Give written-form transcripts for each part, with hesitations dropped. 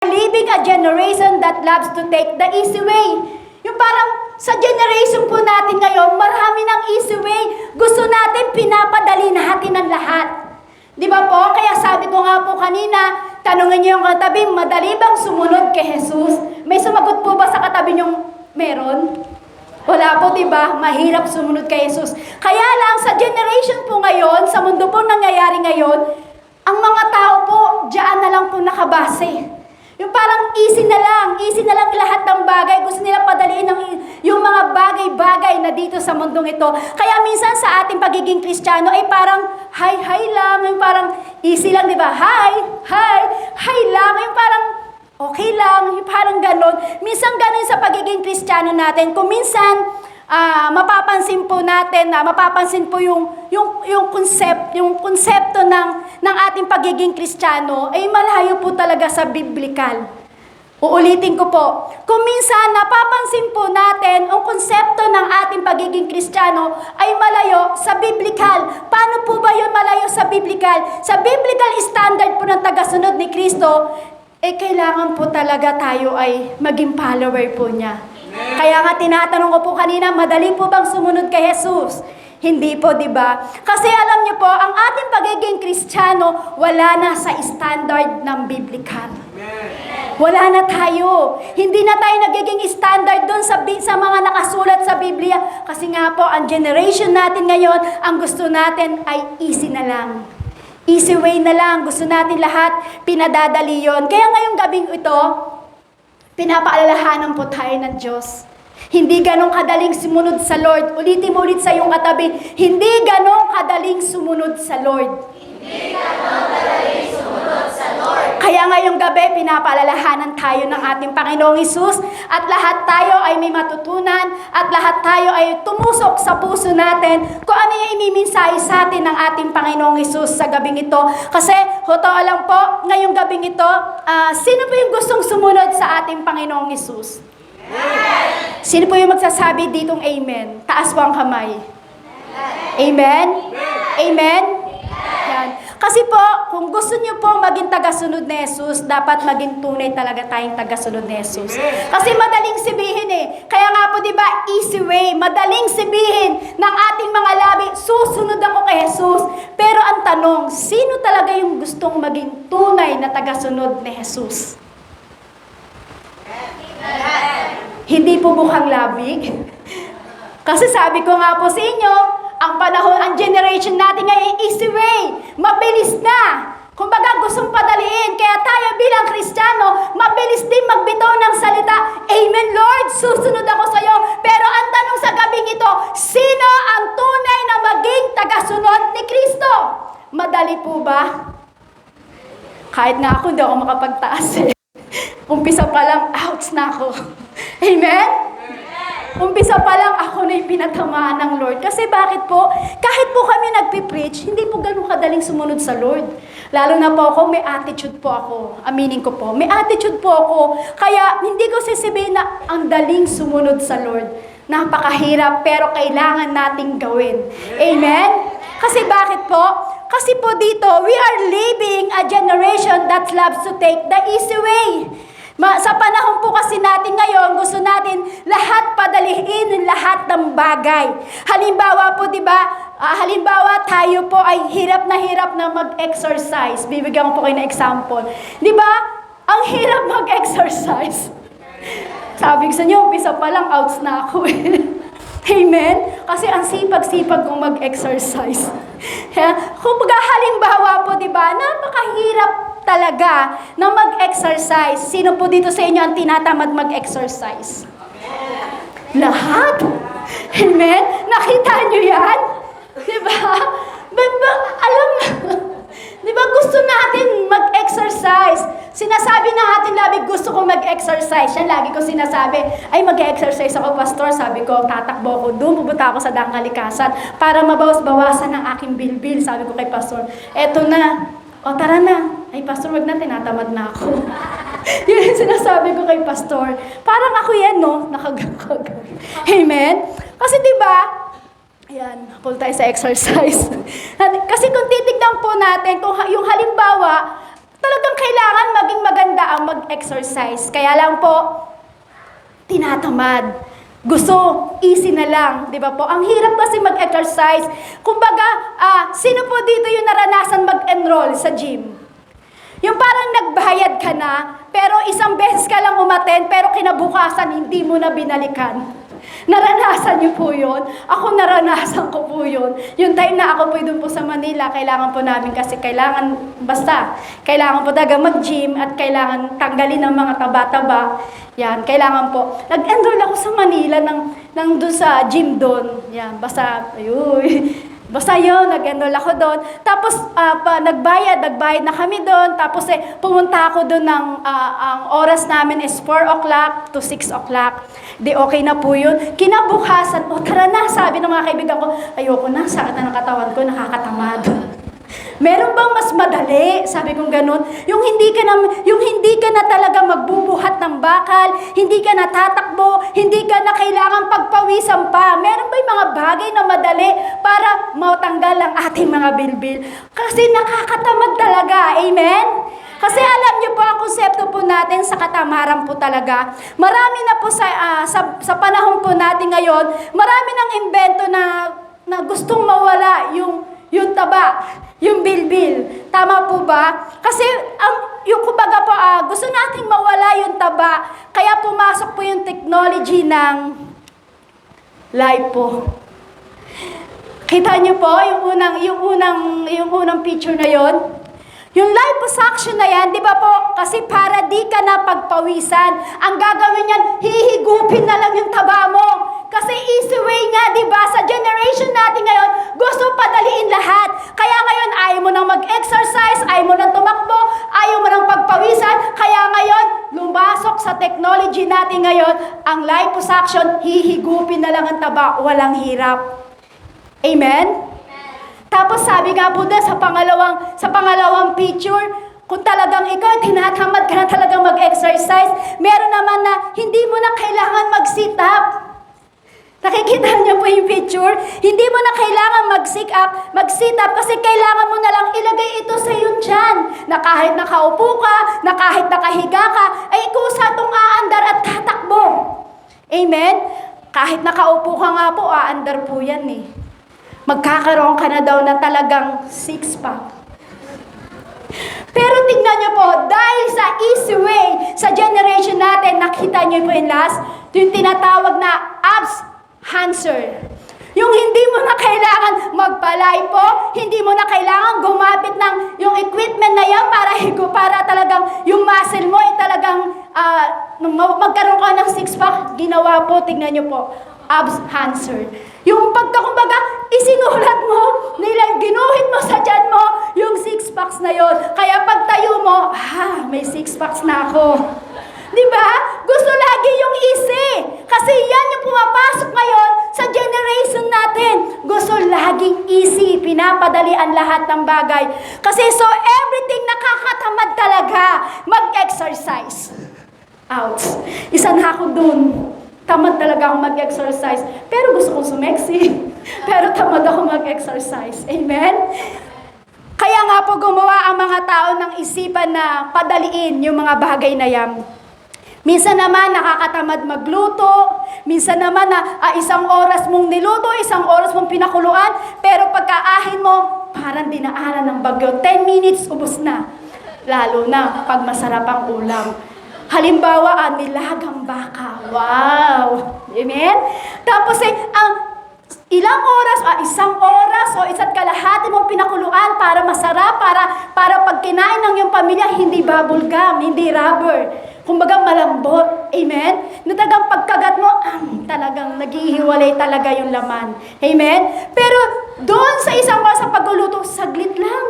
Living a generation that loves to take the easy way. Yung parang sa generation po natin ngayon, marami ng easy way. Gusto natin pinapadali natin ang lahat. Di ba po? Kaya sabi ko nga po kanina, tanungin niyo yung katabi, madali bang sumunod kay Jesus? May sumagot po ba sa katabi niyong meron? Wala po, di ba? Mahirap sumunod kay Jesus. Kaya lang, sa generation po ngayon, sa mundo po nangyayari ngayon, ang mga tao po, diyan na lang po nakabase. Yung parang easy na lang lahat ng bagay. Gusto nila padaliin yung mga bagay-bagay na dito sa mundong ito. Kaya minsan sa ating pagiging Kristiyano ay parang hi lang, yung parang easy lang, di ba? Hi lang, yung parang okay lang, yung parang ganon. Minsan ganon sa pagiging Kristiyano natin. Kung minsan, mapapansin po yung konsepto ng ating pagiging Kristiyano ay malayo po talaga sa biblikal. Uulitin ko po. Kung minsan napapansin po natin ang konsepto ng ating pagiging Kristiyano ay malayo sa biblikal. Paano po ba yun malayo sa biblikal? Sa biblical standard po ng tagasunod ni Kristo, kailangan po talaga tayo ay maging follower po niya. Kaya nga tinatanong ko po kanina, madali po bang sumunod kay Jesus? Hindi po, di ba? Kasi alam niyo po, ang ating pagiging Kristiyano, wala na sa standard ng biblikal. Wala na tayo. Hindi na tayo nagiging standard doon sa mga nakasulat sa Biblia. Kasi nga po, ang generation natin ngayon, ang gusto natin ay easy na lang. Easy way na lang. Gusto natin lahat, pinadadali yon. Kaya ngayong gabing ito, pinapaalalahanan po tayo ng Diyos. Hindi ganong kadaling sumunod sa Lord. Ulitin mo ulit sa iyong katabi, hindi ganong kadaling sumunod sa Lord. Hindi ganong kadaling sumunod sa Lord. Kaya ngayong gabi, pinapaalalahanan tayo ng ating Panginoong Hesus at lahat tayo ay may matutunan at lahat tayo ay tumusok sa puso natin kung ano yung imiminsahe sa atin ng ating Panginoong Hesus sa gabing ito. Kasi, totoo lang po, ngayong gabing ito, sino po yung gustong sumunod sa ating Panginoong Hesus? Amen. Sino po yung magsasabi ditong amen? Taas po ang kamay. Amen? Amen? Yan. Kasi po, kung gusto niyo po maging tagasunod ni Jesus, dapat maging tunay talaga tayong tagasunod ni Jesus. Kasi madaling sabihin Kaya nga po, di ba, easy way, madaling sabihin ng ating mga labi, susunod ako kay Jesus. Pero ang tanong, sino talaga yung gustong maging tunay na tagasunod ni Jesus? Hindi po mukhang labig. Kasi sabi ko nga po sa inyo, ang panahon, ang generation natin ngayon, easy way. Mabilis na. Kumbaga, gustong padaliin. Kaya tayo bilang Kristiyano, mabilis din magbitaw ng salita. Amen, Lord, susunod ako sa iyo. Pero ang tanong sa gabing ito, sino ang tunay na maging tagasunod ni Kristo? Madali po ba? Kahit nga ako, hindi ako makapagtaas Umpisa pa lang, outs na ako. Amen? Umpisa pa lang ako na yung pinatamaan ng Lord. Kasi bakit po? Kahit po kami nagpipreach, hindi po ganun kadaling sumunod sa Lord. Lalo na po ako, may attitude po ako. Aminin ko po, may attitude po ako. Kaya hindi ko sasabihin na ang daling sumunod sa Lord. Napakahirap, pero kailangan nating gawin. Amen? Kasi bakit po? Kasi po dito, we are living a generation that loves to take the easy way. Sa panahon po kasi natin ngayon, gusto natin lahat padalihin, lahat ng bagay. Halimbawa po, di ba? Halimbawa, tayo po ay hirap na mag-exercise. Bibigyan ko po kayo ng example. Di ba? Ang hirap mag-exercise. Sabi ko sa inyo, umpisa pa lang, outs na ako Amen? Kasi ang sipag-sipag kong mag-exercise. Kung halimbawa po, di ba? Napakahirap talaga na mag-exercise. Sino po dito sa inyo ang tinatamad mag-exercise? Amen. Lahat? Amen? Nakita nyo yan? Diba? Alam mo, diba gusto natin mag-exercise? Sinasabi na atin labi, gusto ko mag-exercise. Yan lagi ko sinasabi, ay mag-exercise ako, pastor. Sabi ko, tatakbo ako doon, pupunta ako sa Dangkalikasan para mabawas-bawasan ang aking bilbil. Sabi ko kay pastor, eto na. O tara na. Ay, pastor, wag na, tinatamad na ako. Yun yung sinasabi ko kay pastor. Parang ako yan, no? Nakagagag. Amen? Kasi diba, ayan, pull tayo sa exercise. Kasi kung titignan po natin, kung yung halimbawa, Talagang kailangan maging maganda ang mag-exercise. Kaya lang po, tinatamad. Gusto, easy na lang, di ba po? Ang hirap kasi mag-exercise. Kumbaga, sino po dito yung naranasan mag-enroll sa gym? Yung parang nagbayad ka na, pero isang beses ka lang umattend, pero kinabukasan hindi mo na binalikan. Naranasan niyo po yun? Ako naranasan ko po yun. Yung time na ako po doon po sa Manila, kailangan po namin kasi kailangan po talaga mag-gym at kailangan tanggalin ng mga taba-taba. Yan, kailangan po. Nag-enroll ako sa Manila ng doon sa gym doon. Yan, Basta yun, nag-enroll ako doon. Tapos, nagbayad na kami doon. Tapos, pumunta ako doon ang oras namin is 4 o'clock to 6 o'clock. Di okay na po yun. Kinabukasan, tara na, sabi ng mga kaibigan ko, ayoko na, sakit na ng katawan ko, nakakatamad. Meron bang mas madali? Sabi kong ganun. Yung hindi ka na talaga magbubuhat ng bakal, hindi ka na tatakbo, hindi ka na kailangan pagpawisan pa. Meron ba yung mga bagay na madali para matanggal ang ating mga bilbil? Kasi nakakatamad talaga. Amen? Kasi alam niyo po, ang konsepto po natin sa katamaran po talaga. Marami na po sa panahon po natin ngayon, marami ng imbento na gustong mawala yung taba, yung bilbil. Tama po ba? Kasi yung kumbaga po, gusto nating mawala yung taba, kaya pumasok po yung technology ng lipo. Kita niyo po yung unang picture na yon. Yung liposuction na yan, di ba po, kasi para di ka na pagpawisan, ang gagawin yan, hihigupin na lang yung taba mo. Kasi easy way nga, di ba, sa generation natin ngayon, gusto padaliin lahat. Kaya ngayon, ayaw mo nang mag-exercise, ayaw mo nang tumakbo, ayaw mo nang pagpawisan. Kaya ngayon, lumasok sa technology natin ngayon, ang liposuction, hihigupin na lang ang taba, walang hirap. Amen? Tapos sabi nga po doon sa pangalawang picture, kung talagang ikaw tinatamad ka na talagang mag-exercise, meron naman na hindi mo na kailangan mag-sit up. Nakikita niyo po yung picture? Hindi mo na kailangan mag-sit up kasi kailangan mo na lang ilagay ito sa iyong tiyan. Na kahit nakaupo ka, na kahit nakahiga ka, ay kusa itong aandar at tatakbo. Amen? Kahit nakaupo ka nga po, aandar po yan eh. Magkakaroon ka na daw na talagang six-pack. Pero tingnan niyo po, dahil sa easy way, sa generation natin, nakita niyo po yung yung tinatawag na abs enhancer. Yung hindi mo na kailangan magpa-lipo, hindi mo na kailangan gumamit ng yung equipment na yan para talagang yung muscle mo ay talagang magkaroon ka ng six-pack. Ginawa po, tingnan niyo po, abs enhancer. Yung kumbaga, isinulat mo, ginuhit mo sa tiyan mo, yung six-packs na yon. Kaya pagtayo mo, may six-packs na ako. Diba? Gusto lagi yung easy. Kasi yan yung pumapasok ngayon sa generation natin. Gusto laging easy. Pinapadali ang lahat ng bagay. Kasi so everything nakakatamad talaga mag-exercise. Ouch. Isa na ako dun. Tamad talaga akong mag-exercise. Pero gusto kong sumeksi. Pero tamad ako mag-exercise. Amen? Kaya nga po gumawa ang mga tao ng isipan na padaliin yung mga bagay na yan. Minsan naman nakakatamad magluto. Minsan naman isang oras mong niluto, isang oras mong pinakuluan. Pero pagkaahin mo, parang dinaanan ng bagyo. 10 minutes, ubos na. Lalo na pag masarap ang ulam. Halimbawa, nilagang baka. Wow! Amen? Tapos ilang oras, isang oras o isa't kalahati mong pinakuluan para masarap, para pag kinain ng iyong pamilya, hindi bubble gum, hindi rubber. Kumbaga malambot. Amen? Na talagang pagkagat mo, talagang naghihiwalay talaga yung laman. Amen? Pero doon sa isang oras sa pagluluto, saglit lang.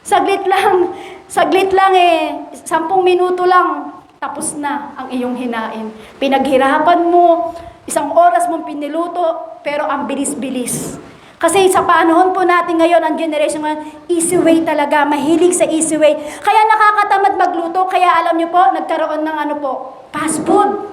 Saglit lang 10 minuto lang. Tapos na ang iyong hinain. Pinaghirapan mo, isang oras mong piniluto, pero ang bilis-bilis. Kasi sa panahon po natin ngayon, ang generation ngayon, easy way talaga, mahilig sa easy way. Kaya nakakatamad magluto, kaya alam niyo po, nagkaroon ng fast food.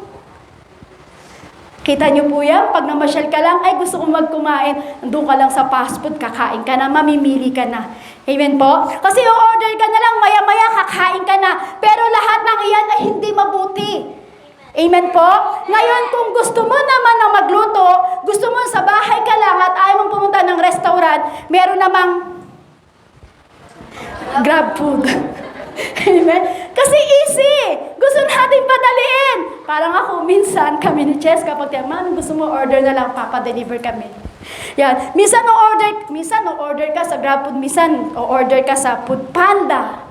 Kita niyo po yan, pag namasyal ka lang, ay gusto kong magkumain, nandun ka lang sa fast food, kakain ka na, mamimili ka na. Amen po? Kasi order ka na lang, maya-maya kakain ka na. Pero lahat ng iyan ay hindi mabuti. Amen po? Ngayon, kung gusto mo naman na magluto, gusto mo sa bahay ka lang at ayaw mong pumunta ng restaurant, meron namang Grab food. Amen? Kasi easy. Gusto natin padaliin. Parang ako, minsan kami ni Chess, kapag Mami, gusto mo order na lang, papadeliver kami. Yan. Minsan o-order ka sa Grab food, minsan o-order ka sa Food Panda.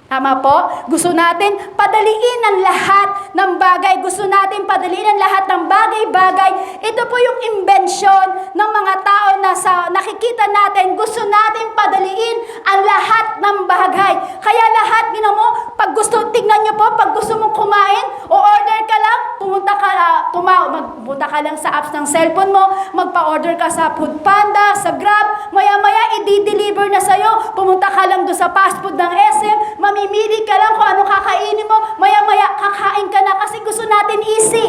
Tama po? Gusto natin padaliin ang lahat ng bagay. Gusto natin padaliin ang lahat ng bagay-bagay. Ito po yung invention ng mga tao na sa nakikita natin. Gusto natin padaliin ang lahat ng bagay. Kaya lahat, mo, pag gusto, tignan nyo po, pag gusto mong kumain, o order ka lang, pumunta ka lang sa apps ng cellphone mo, magpa-order ka sa Food Panda, sa Grab, maya-maya, i-deliver na sa'yo. Pumunta ka lang doon sa fast food ng SM, mamimili ka lang kung ano kakainin mo, maya-maya kakain ka na kasi gusto natin easy.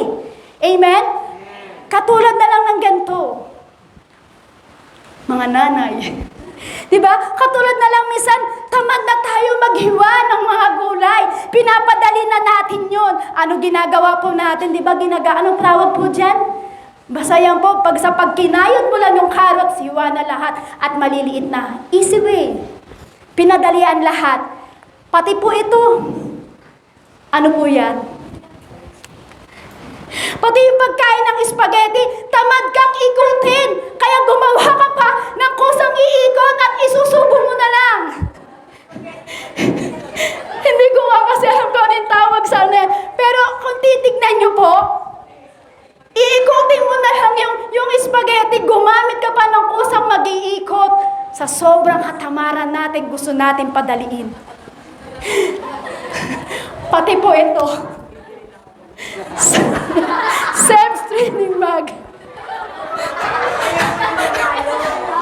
Amen? Katulad na lang ng ganito. Mga nanay. Diba? Katulad na lang minsan, tamad na tayo maghiwa ng mga gulay. Pinapadali na natin yun. Ano ginagawa po natin? Diba? Anong tawag po dyan? Basta yan po, sa pagkinayod mo lang yung carrots, hiwa na lahat at maliliit na. Easy way. Pinadalian lahat. Pati po ito. Ano po yan? Pati yung pagkain ng spaghetti, tamad kang ikutin. Kaya gumawa ka pa ng kusang iikot at isusubo mo na lang. Hindi ko nga kasi alam ko anong tawag sa ano yan. Pero kung titignan nyo po, iikutin mo na lang yung spaghetti. Gumamit ka pa ng kusang mag-iikot. Sa sobrang katamaran natin, gusto natin padaliin. Pati po ito. Self-streaming mug.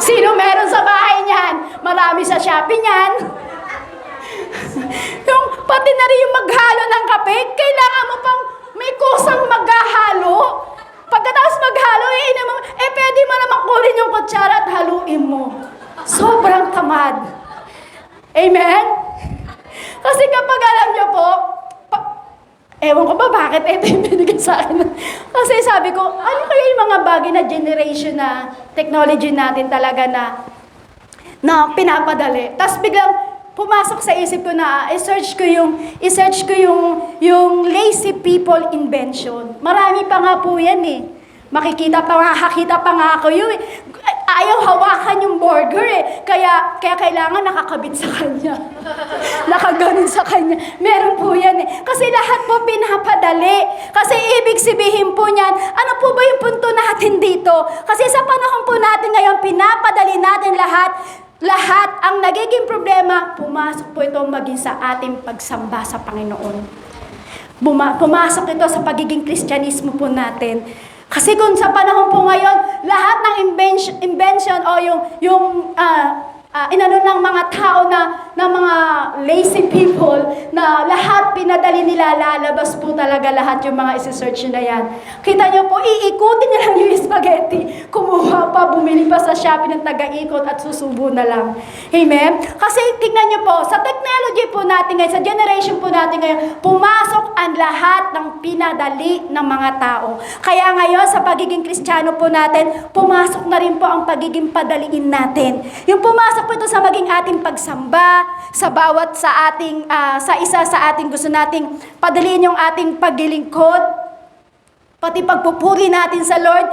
Sino meron sa bahay niyan? Marami sa Shopee niyan. Yung pati na rin yung maghalo ng kape, kailangan mo pang may kusang maghahalo. Pagkatapos maghalo, pwede mo naman kunin yung kutsara at haluin mo. Sobrang tamad. Amen? Kasi kapag alam niyo po, ewan ko ba bakit ito yung binigay sa akin. Kasi sabi ko, ano kaya yung mga bagay na generation na technology natin talaga na pinapadali. Tapos biglang pumasok sa isip ko na i-search ko yung lazy people invention. Marami pa nga po yan eh. Makikita pa nga ako yun eh. Ayaw hawakan yung burger eh. Kaya kailangan nakakabit sa kanya. Nakaganon sa kanya. Meron po yan eh. Kasi lahat po pinapadali. Kasi ibig sabihin po niyan, ano po ba yung punto natin dito? Kasi sa panahon po natin ngayon, pinapadali natin lahat. Lahat ang nagiging problema, pumasok po ito maging sa ating pagsamba sa Panginoon. Pumasok ito sa pagiging Kristyanismo po natin. Kasi kung sa panahon po ngayon, lahat ng invention o inano ng mga tao na mga lazy people na lahat pinadali nila, lalabas po talaga lahat yung mga isi-search na yan. Kita nyo po, iikutin nila yung spaghetti. Kumuha pa, bumili pa sa Shopee ng taga-ikot at susubo na lang. Amen? Kasi tingnan nyo po, sa technology po natin ngayon, sa generation po natin ngayon, pumasok ang lahat ng pinadali ng mga tao. Kaya ngayon, sa pagiging Kristiyano po natin, pumasok na rin po ang pagiging padaliin natin. Yung pumasok po ito sa maging ating pagsamba, sa bawat sa ating, sa isa sa ating gusto nating padaliin yung ating paglilingkod, pati pagpupuri natin sa Lord,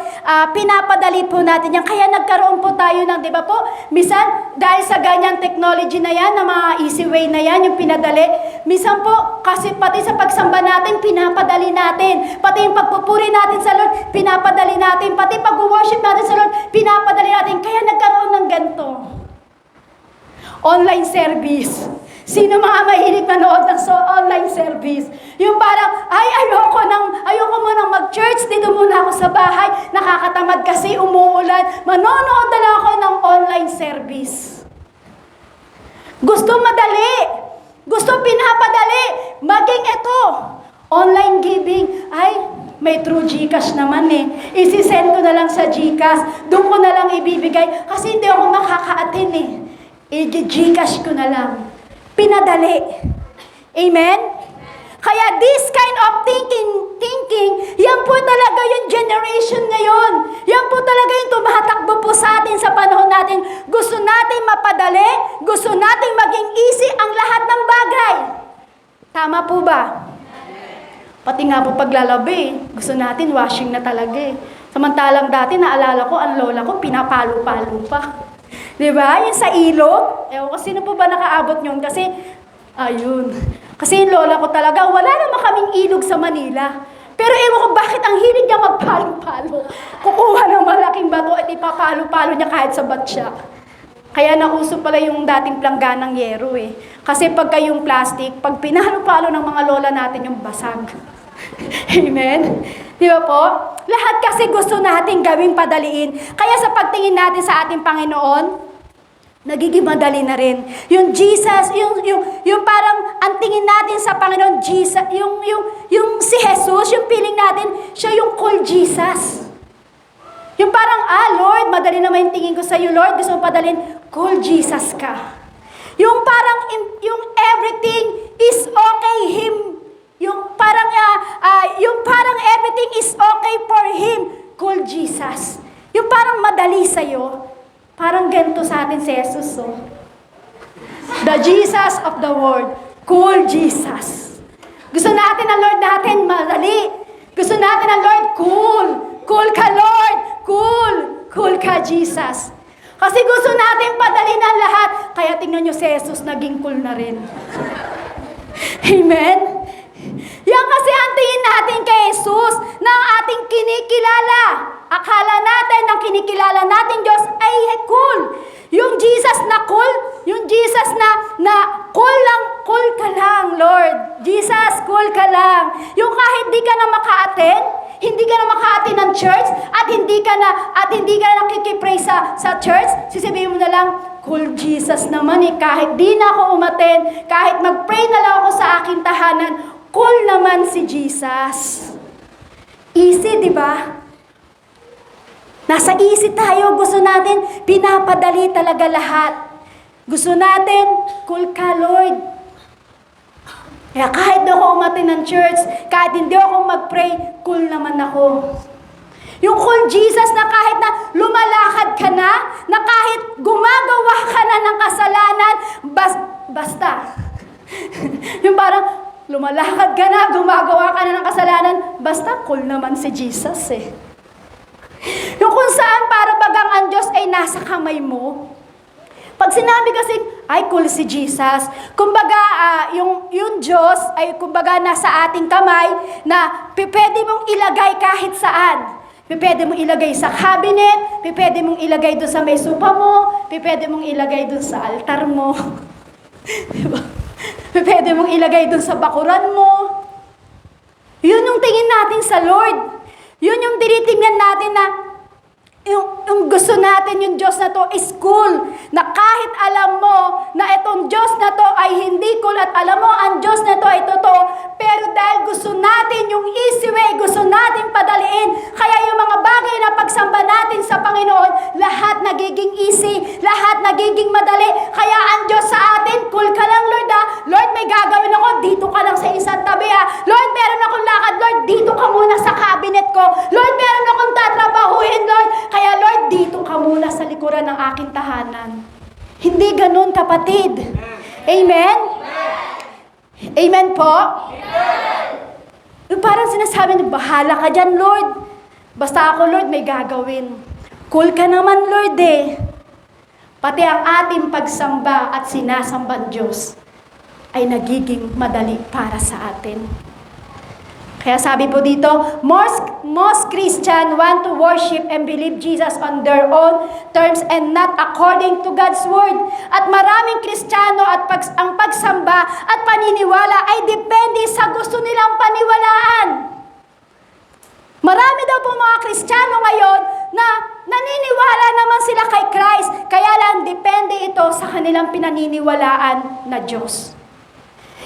pinapadali po natin yan. Kaya nagkaroon po tayo ng, di ba po, misan, dahil sa ganyang technology na yan, na mga easy way na yan, yung pinadali, misan po, kasi pati sa pagsamba natin, pinapadali natin. Pati yung pagpupuri natin sa Lord, pinapadali natin. Pati pag-worship natin sa Lord, pinapadali natin. Kaya nagkaroon ng ganito. Online service. Sino mga mahilig manood ng online service? Yung parang, ayoko mo nang mag-church, dito muna ako sa bahay, nakakatamad kasi umuulan, manonood na lang ako ng online service. Gusto madali, gusto pinapadali, maging ito, online giving, May true GCash naman eh. Isi-send ko na lang sa GCash. Doon ko na lang ibibigay. Kasi hindi ako makaka-attend eh. I-GCash ko na lang. Pinadali. Amen? Kaya this kind of thinking, yan po talaga yung generation ngayon. Yan po talaga yung tumatakbo po sa atin sa panahon natin. Gusto natin mapadali, gusto natin maging easy ang lahat ng bagay. Tama po ba? Pati nga po paglalabi, gusto natin washing na talaga eh. Samantalang dati, naalala ko, ang lola ko, pinapalo-palo pa. Diba? Yung sa ilog. Ewan ko, sino po ba nakaabot yun? Kasi, ayun. Kasi yung lola ko talaga, wala naman kaming ilog sa Manila. Pero ewan ko, bakit ang hilig niya magpalo-palo? Kukuha ng malaking bato at ipapalo-palo niya kahit sa batya. Kaya nauso pala yung dating plangganang yero eh. Kasi pagka yung plastic, pag pinalo-palo ng mga lola natin yung basag. Amen? Di ba po? Lahat kasi gusto natin gawing padaliin. Kaya sa pagtingin natin sa ating Panginoon, nagiging madali na rin. Yung Jesus, yung parang ang tingin natin sa Panginoon, Jesus, yung si Jesus, yung feeling natin, siya yung cool Jesus. Yung parang, Lord, madali naman yung tingin ko sa iyo, Lord, gusto mo padalin, cool Jesus ka. Yung parang, yung everything is okay, yung parang everything is okay for Him, cool Jesus. Yung parang madali sa'yo, parang ganito sa atin si Jesus, oh. The Jesus of the world, cool Jesus. Gusto natin ang Lord natin, madali. Gusto natin ang Lord, cool. Cool ka, Lord. Cool. Cool ka, Jesus. Kasi gusto natin padalin ang lahat. Kaya tingnan nyo si Jesus, naging cool na rin. Amen? Yan kasi ang tingin natin kay Jesus na ang ating kinikilala. Akala natin ang kinikilala natin Diyos ay cool. Yung Jesus na cool, yung Jesus na cool lang, cool ka lang, Lord. Jesus, cool ka lang. Yung kahit di ka na maka-attend, hindi ka na maka-attend ng church, at hindi ka na nakikipray sa church, sisibihin mo na lang, cool Jesus naman eh, kahit di na ako umattend, kahit mag-pray na lang ako sa aking tahanan, cool naman si Jesus. Easy, di ba? Nasa easy tayo, gusto natin, pinapadali talaga lahat. Gusto natin, cool ka, Lord. Kaya kahit di ako umattend ng church, kahit hindi ako mag-pray, cool naman ako. Yung cool Jesus na kahit na lumalakad ka na kahit gumagawa ka na ng kasalanan, basta. Yung parang, lumalakad ka na, gumagawa ka na ng kasalanan, basta cool naman si Jesus eh. Yung kung saan para bagang ang Diyos ay nasa kamay mo. Pag sinabi kasi, ay cool si Jesus, kumbaga yung Diyos ay kumbaga nasa ating kamay na pwede mong ilagay kahit saan. Pwede mong ilagay sa cabinet, pwede mong ilagay doon sa may sopa mo, pwede mong ilagay doon sa altar mo. Diba? Pwede mong ilagay doon sa bakuran mo. Yun yung tingin natin sa Lord. Yun yung tinitingnan natin na yung gusto natin, yung Diyos na to is cool. Na kahit alam mo na itong Diyos na to ay hindi cool at alam mo ang Diyos na to ay totoo, pero dahil gusto natin yung easy way, gusto natin padaliin, kaya yung mga bagay na pagsamba natin sa Panginoon, lahat nagiging easy, lahat nagiging madali. Kaya ang Diyos sa atin, cool ka lang Lord ha. Lord, may gagawin ako, dito ka lang sa isang tabi ha. Lord, meron akong lakad, Lord, dito ka muna sa cabinet ko. Lord, meron akong tatrabahuhin, Lord. Kaya Lord, dito ka muna sa likuran ng aking tahanan. Hindi ganun, kapatid. Amen? Amen po? Amen. Parang sinasabi na, bahala ka dyan, Lord. Basta ako, Lord, may gagawin. Cool ka naman, Lord eh. Pati ang ating pagsamba at sinasambang Diyos ay nagiging madali para sa atin. Kaya sabi po dito, most Christian want to worship and believe Jesus on their own terms and not according to God's word. At maraming Kristiyano at ang pagsamba at paniniwala ay depende sa gusto nilang paniwalaan. Marami daw po mga Kristiyano ngayon na naniniwala naman sila kay Christ, kaya lang depende ito sa kanilang pinaniniwalaan na Diyos.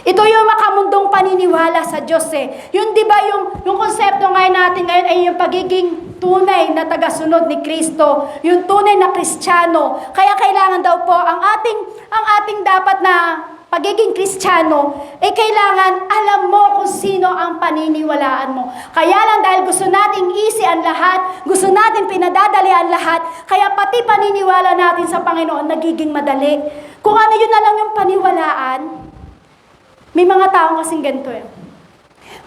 Ito yung makamundong paniniwala sa Diyos eh. Yun di ba yung konsepto ngayon natin ngayon ay yung pagiging tunay na tagasunod ni Kristo, yung tunay na Kristiyano. Kaya kailangan daw po ang ating dapat na pagiging Kristiyano, kailangan alam mo kung sino ang paniniwalaan mo. Kaya lang dahil gusto nating easy ang lahat, gusto nating pinadadali ang lahat, kaya pati paniniwala natin sa Panginoon nagiging madali. Kung ano yun na lang yung paniwalaan, may mga tao kasing ganito eh.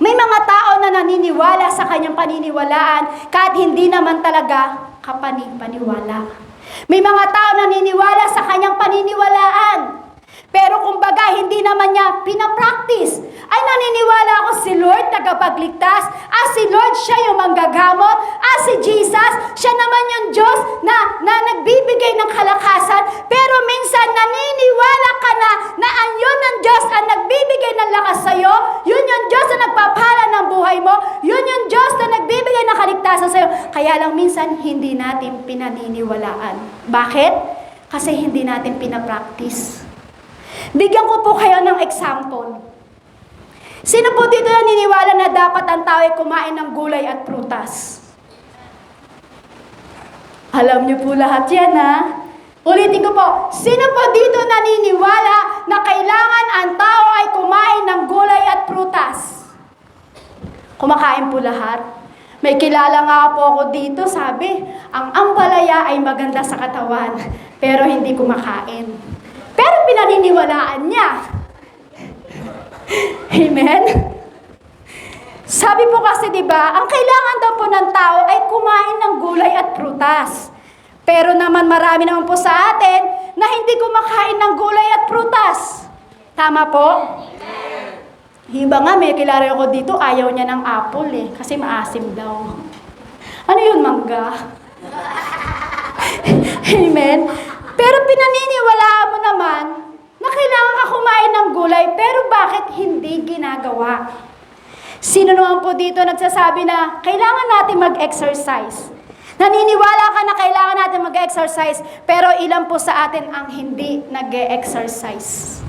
May mga tao na naniniwala sa kanyang paniniwalaan kahit hindi naman talaga kapani-paniwala. May mga tao na naniniwala sa kanyang paniniwalaan. Pero kumbaga, hindi naman niya pinapractice. Ay naniniwala ako si Lord tagapagligtas. Si Lord siya yung manggagamot. Si Jesus, siya naman yung Diyos na nagbibigay ng kalakasan. Pero minsan naniniwala ka na yun ng Diyos ang nagbibigay ng lakas sa'yo. Yun yung Diyos na nagpapala ng buhay mo. Yun yung Diyos na nagbibigay ng kaligtasan sa'yo. Kaya lang minsan hindi natin pinaniniwalaan. Bakit? Kasi hindi natin pinapractice. Bigyan ko po kayo ng example. Sino po dito naniniwala na dapat ang tao ay kumain ng gulay at prutas? Alam niyo po lahat yan, ha? Ulitin ko po. Sino po dito naniniwala na kailangan ang tao ay kumain ng gulay at prutas? Kumakain po lahat. May kilala nga po ako dito, sabi, ang ampalaya ay maganda sa katawan, pero hindi kumakain. Pero pinaniniwalaan niya. Amen? Sabi po kasi, di ba, ang kailangan daw po ng tao ay kumain ng gulay at prutas. Pero naman marami naman po sa atin na hindi kumakain ng gulay at prutas. Tama po? Iba nga, may kilala ko dito, ayaw niya ng apple eh, kasi maasim daw. Ano yun, mangga? Amen? Pero pinaniniwalaan mo naman na kailangan ka kumain ng gulay, pero bakit hindi ginagawa? Sino naman po dito nagsasabi na kailangan natin mag-exercise? Naniniwala ka na kailangan natin mag-exercise, pero ilan po sa atin ang hindi nag-exercise?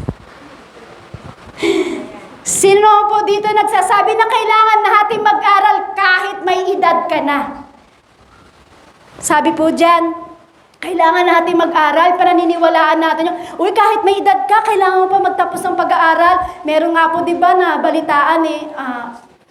Sino naman po dito nagsasabi na kailangan natin mag-aral kahit may edad ka na? Sabi po dyan, kailangan natin mag-aral, pananiniwalaan natin yung, kahit may edad ka, kailangan mo pa magtapos ng pag-aaral. Meron nga po, di ba, na balitaan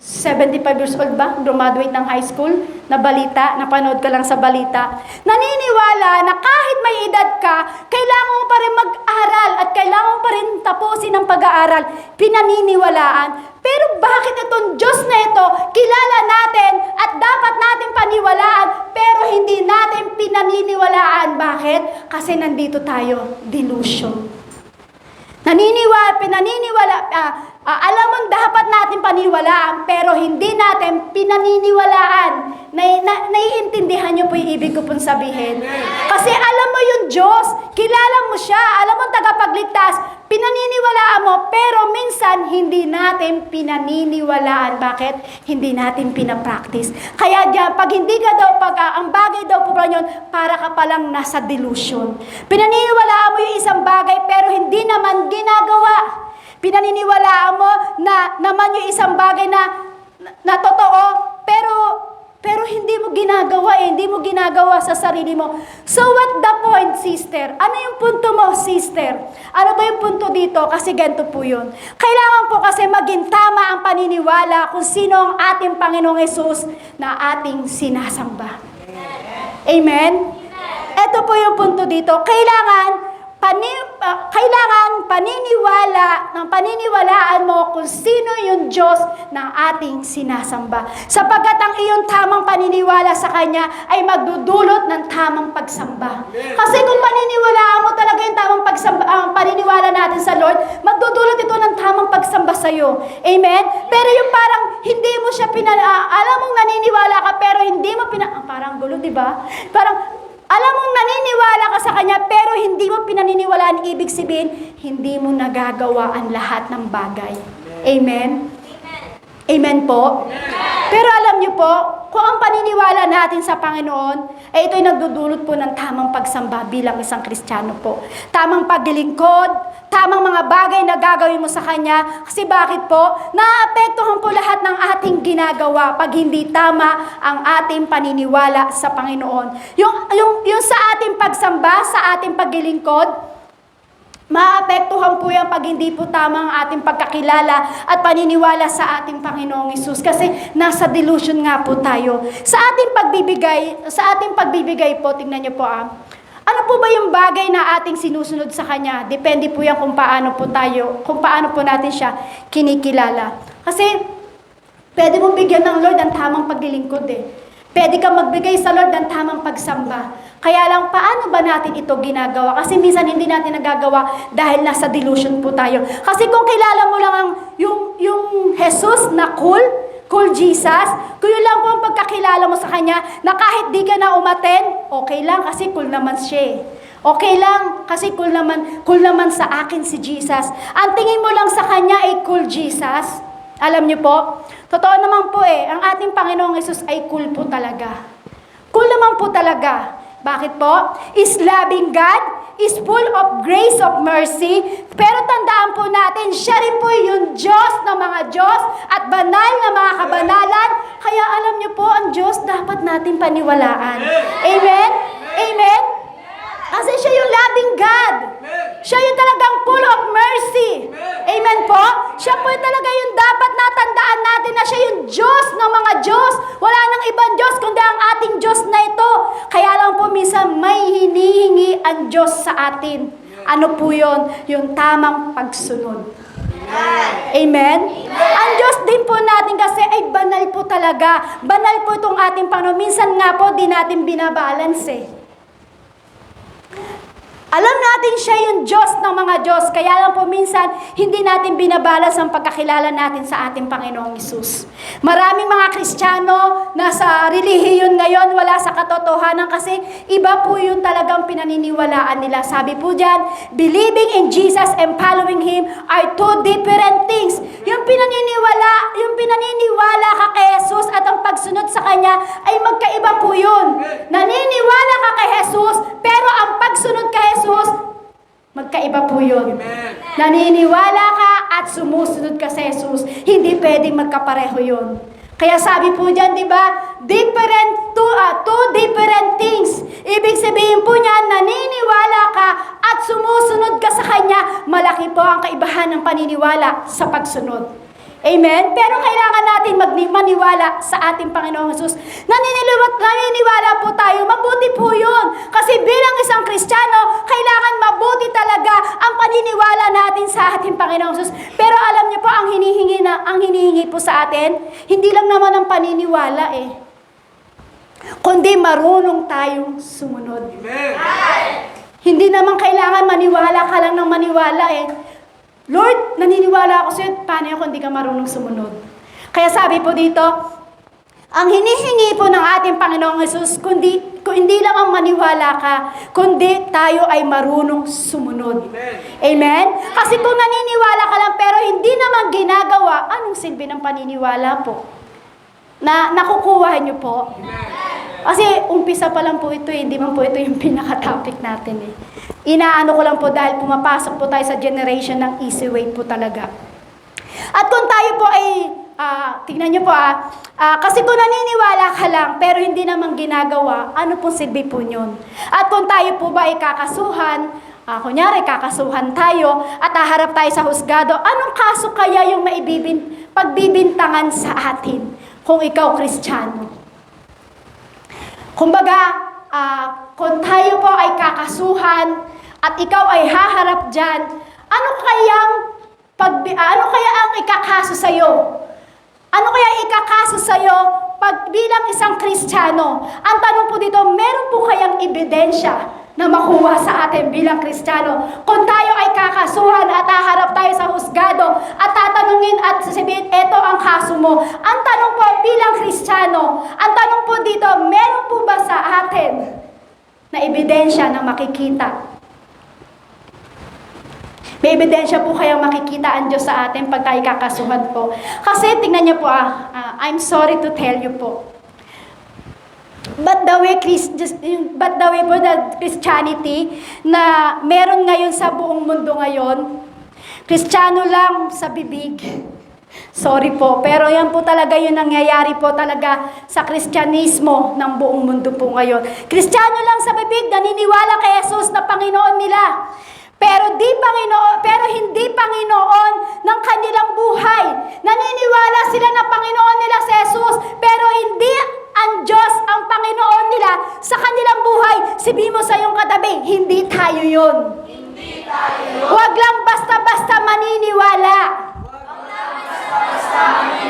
75 years old ba, graduate ng high school, na balita, napanood ka lang sa balita. Naniniwala na kahit may edad ka, kailangan mo pa rin mag-aral at kailangan mo pa rin tapusin ang pag-aaral. Pinaniniwalaan. Pero bakit itong Diyos na ito, kilala natin at dapat natin paniwalaan, pero hindi natin pinaniniwalaan. Bakit? Kasi nandito tayo, delusion. Alam mo dapat natin paniwalaan, pero hindi natin pinaniniwalaan. Naiintindihan niyo po yung ibig ko pong sabihin. Kasi alam mo yung Diyos, kilala mo siya, alam mo tagapagligtas, pinaniniwalaan mo, pero minsan hindi natin pinaniniwalaan. Bakit? Hindi natin pinapractice. Kaya diyan, pag hindi ka daw, ang bagay daw po ba yun, para ka palang nasa delusion. Pinaniniwalaan mo yung isang bagay, pero hindi naman ginagawa. Pinaniniwalaan mo na naman yung isang bagay na totoo, pero hindi mo ginagawa hindi mo ginagawa sa sarili mo. So what the point, sister? Ano yung punto mo, sister? Ano ba yung punto dito? Kasi ganito po yun. Kailangan po kasi maging tama ang paniniwala kung sino ang ating Panginoong Hesus na ating sinasamba. Amen? Ito po yung punto dito. Kailangan paniniwalaan mo kung sino yung Diyos na ating sinasamba. Sapagkat ang iyong tamang paniniwala sa Kanya ay magdudulot ng tamang pagsamba. Kasi kung paniniwalaan mo talaga yung tamang paniniwala natin sa Lord, magdudulot ito ng tamang pagsamba sa iyo. Amen? Pero yung parang hindi mo siya alam mong naniniwala ka pero hindi mo parang gulo, di ba? Parang alam mong naniniwala ka sa Kanya, pero hindi mo pinaniniwalaan, ibig sabihin, hindi mo nagagawa ang lahat ng bagay. Amen? Amen po? Pero alam niyo po, kung ang paniniwala natin sa Panginoon, ito'y nagdudulot po ng tamang pagsamba bilang isang Kristiyano po. Tamang paglilingkod, tamang mga bagay na gagawin mo sa Kanya. Kasi bakit po? Naapektuhan po lahat ng ating ginagawa pag hindi tama ang ating paniniwala sa Panginoon. Yung sa ating pagsamba, sa ating paglilingkod, maapektuhan po yan pag hindi po tama ang ating pagkakilala at paniniwala sa ating Panginoong Hesus. Kasi nasa delusion nga po tayo. Sa ating pagbibigay po, tingnan niyo po ano po ba yung bagay na ating sinusunod sa Kanya? Depende po yan kung paano po natin siya kinikilala. Kasi pwede mo bigyan ng Lord ang tamang paglilingkod Pwede kang magbigay sa Lord ng tamang pagsamba. Kaya lang, paano ba natin ito ginagawa? Kasi minsan hindi natin nagagawa dahil nasa delusion po tayo. Kasi kung kilala mo lang yung Jesus na cool Jesus, kung yun lang po ang pagkakilala mo sa Kanya, na kahit di ka na umaten, okay lang kasi cool naman siya Okay lang kasi cool naman sa akin si Jesus. Ang tingin mo lang sa Kanya ay cool Jesus. Alam niyo po, totoo naman po ang ating Panginoong Hesus ay cool po talaga. Cool naman po talaga. Bakit po? Is loving God, is full of grace of mercy, pero tandaan po natin, siya rin po yung Diyos ng mga Diyos at banal na mga kabanalan. Kaya alam niyo po, ang Diyos dapat natin paniwalaan. Amen? Amen? Kasi siya yung loving God. Siya yung talagang full of mercy. Amen po? Siya po yung talaga yung dapat natandaan natin na siya yung Diyos ng mga Diyos. Wala nang ibang Diyos kundi ang ating Diyos na ito. Kaya lang po minsan may hinihingi ang Diyos sa atin. Ano po yun? Yung tamang pagsunod. Amen? Ang Diyos din po natin kasi ay banal po talaga. Banal po itong ating Panginoon. Minsan nga po di natin binabalance Alam natin siya yung Diyos ng mga Diyos, kaya lang po minsan, hindi natin binabalas ang pagkakilala natin sa ating Panginoong Hesus. Maraming mga Kristiyano na sa relihiyon ngayon, wala sa katotohanan kasi iba po yung talagang pinaniniwalaan nila. Sabi po dyan, believing in Jesus and following Him are two different things. Yung pinaniniwala ka kay Jesus at ang pagsunod sa Kanya ay magkaiba po yun. Naniniwala ka kay Jesus, pero ang pagsunod kay Jesus, magkaiba po yun. Amen. Naniniwala ka at sumusunod ka sa Jesus. Hindi pwedeng magkapareho yun. Kaya sabi po dyan, di ba? Two different things. Ibig sabihin po niya, naniniwala ka at sumusunod ka sa Kanya. Malaki po ang kaibahan ng paniniwala sa pagsunod. Amen? Pero kailangan natin maniwala sa ating Panginoong Hesus. Naniniwala po tayo, mabuti po yun. Kasi bilang isang Kristiyano, kailangan mabuti talaga ang paniniwala natin sa ating Panginoong Hesus. Pero alam niyo po, ang hinihingi po sa atin, hindi lang naman ang paniniwala kundi marunong tayong sumunod. Amen. Hindi naman kailangan maniwala ka lang ng maniwala Lord, naniniwala ako sa'yo, paano yun kung hindi ka marunong sumunod? Kaya sabi po dito, ang hinihingi po ng ating Panginoong Hesus, kung hindi lang ang maniwala ka, kundi tayo ay marunong sumunod. Amen? Kasi kung naniniwala ka lang pero hindi naman ginagawa, anong silbi ng paniniwala po? Na nakukuha niyo po? Kasi umpisa pa lang po ito hindi man po ito yung pinaka-topic natin Inaano ko lang po dahil pumapasok po tayo sa generation ng easy way po talaga. At kung tayo po ay, tingnan niyo po kasi kung naniniwala ka lang pero hindi naman ginagawa, ano pong silbi po yun? At kung tayo po ba ay kakasuhan, kunyari kakasuhan tayo at haharap tayo sa husgado, anong kaso kaya yung pagbibintangan sa atin kung ikaw Kristiyano? Kumbaga, kung tayo po ay kakasuhan at ikaw ay haharap dyan, ano kaya ang ikakaso sa'yo? Ano kaya ikakaso sa'yo pag bilang isang Kristiyano? Ang tanong po dito, meron po kayang ebidensya na makuha sa atin bilang Kristiyano? Kung tayo ay kakasuhan at haharap tayo sa husgado at tatanungin at sasabihin, eto ang kaso mo. Ang tanong po bilang Kristiyano, ang tanong po dito, meron po ba sa atin na ebidensya na makikita? May ebidensya po kayang makikita ang Diyos sa atin pag tayo kakasuhan po. Kasi tingnan niyo po I'm sorry to tell you po. But the way po the Christianity na meron ngayon sa buong mundo ngayon, Kristiyano lang sa bibig. Sorry po, pero yan po talaga yung nangyayari po talaga sa Kristyanismo ng buong mundo po ngayon. Kristiyano lang sa bibig, naniniwala kay Jesus na Panginoon nila. Pero hindi Panginoon ng kanilang buhay. Naniniwala sila na Panginoon nila si Jesus, pero hindi ang Diyos ang Panginoon nila sa kanilang buhay. Sabihin mo sa iyong katabi, hindi tayo yun. Hindi tayo yun. Huwag lang basta-basta maniniwala.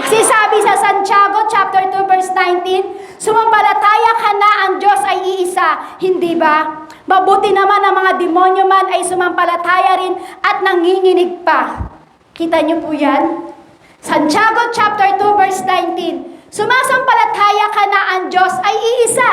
Kasi sabi sa Santiago chapter 2 verse 19, sumampalataya ka na ang Diyos ay iisa, hindi ba? Mabuti naman ang mga demonyo man ay sumampalataya rin at nanginginig pa. Kita niyo po yan? Santiago chapter 2 verse 19, sumasampalataya ka na ang Diyos ay iisa,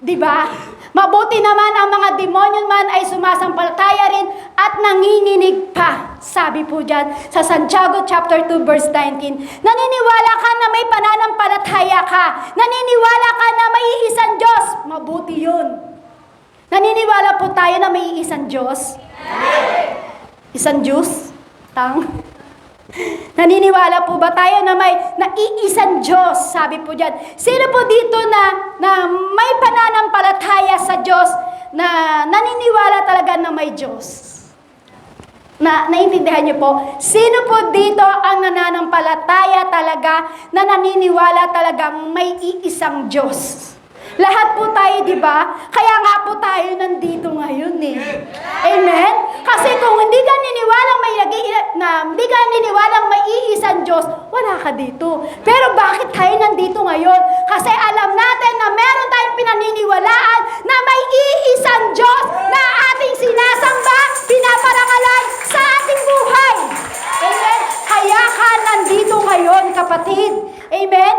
di ba? Mabuti naman ang mga demonyo man ay sumasampalataya rin at nanginginig pa. Sabi po dyan sa Santiago chapter 2 verse 19. Naniniwala ka na may pananampalataya ka. Naniniwala ka na may iisang Diyos. Mabuti yun. Naniniwala po tayo na may iisang Diyos? Isang Diyos? Naniniwala po ba tayo na may naiisang Diyos? Sabi po dyan. Sino po dito na may pananampalataya sa Diyos na naniniwala talaga na may Diyos? Naintindihan niyo po? Sino po dito ang nananampalataya talaga na naniniwala talagang may iisang Diyos? Lahat po tayo, di ba? Kaya nga po tayo nandito ngayon eh. Amen? Kasi kung hindi ka niniwalang may iisang Diyos, wala ka dito. Pero bakit tayo nandito ngayon? Kasi alam natin na meron tayong pinaniniwalaan na may iisang Diyos na ating sinasamba, pinaparangalan sa ating buhay. Amen? Kaya ka nandito ngayon, kapatid. Amen?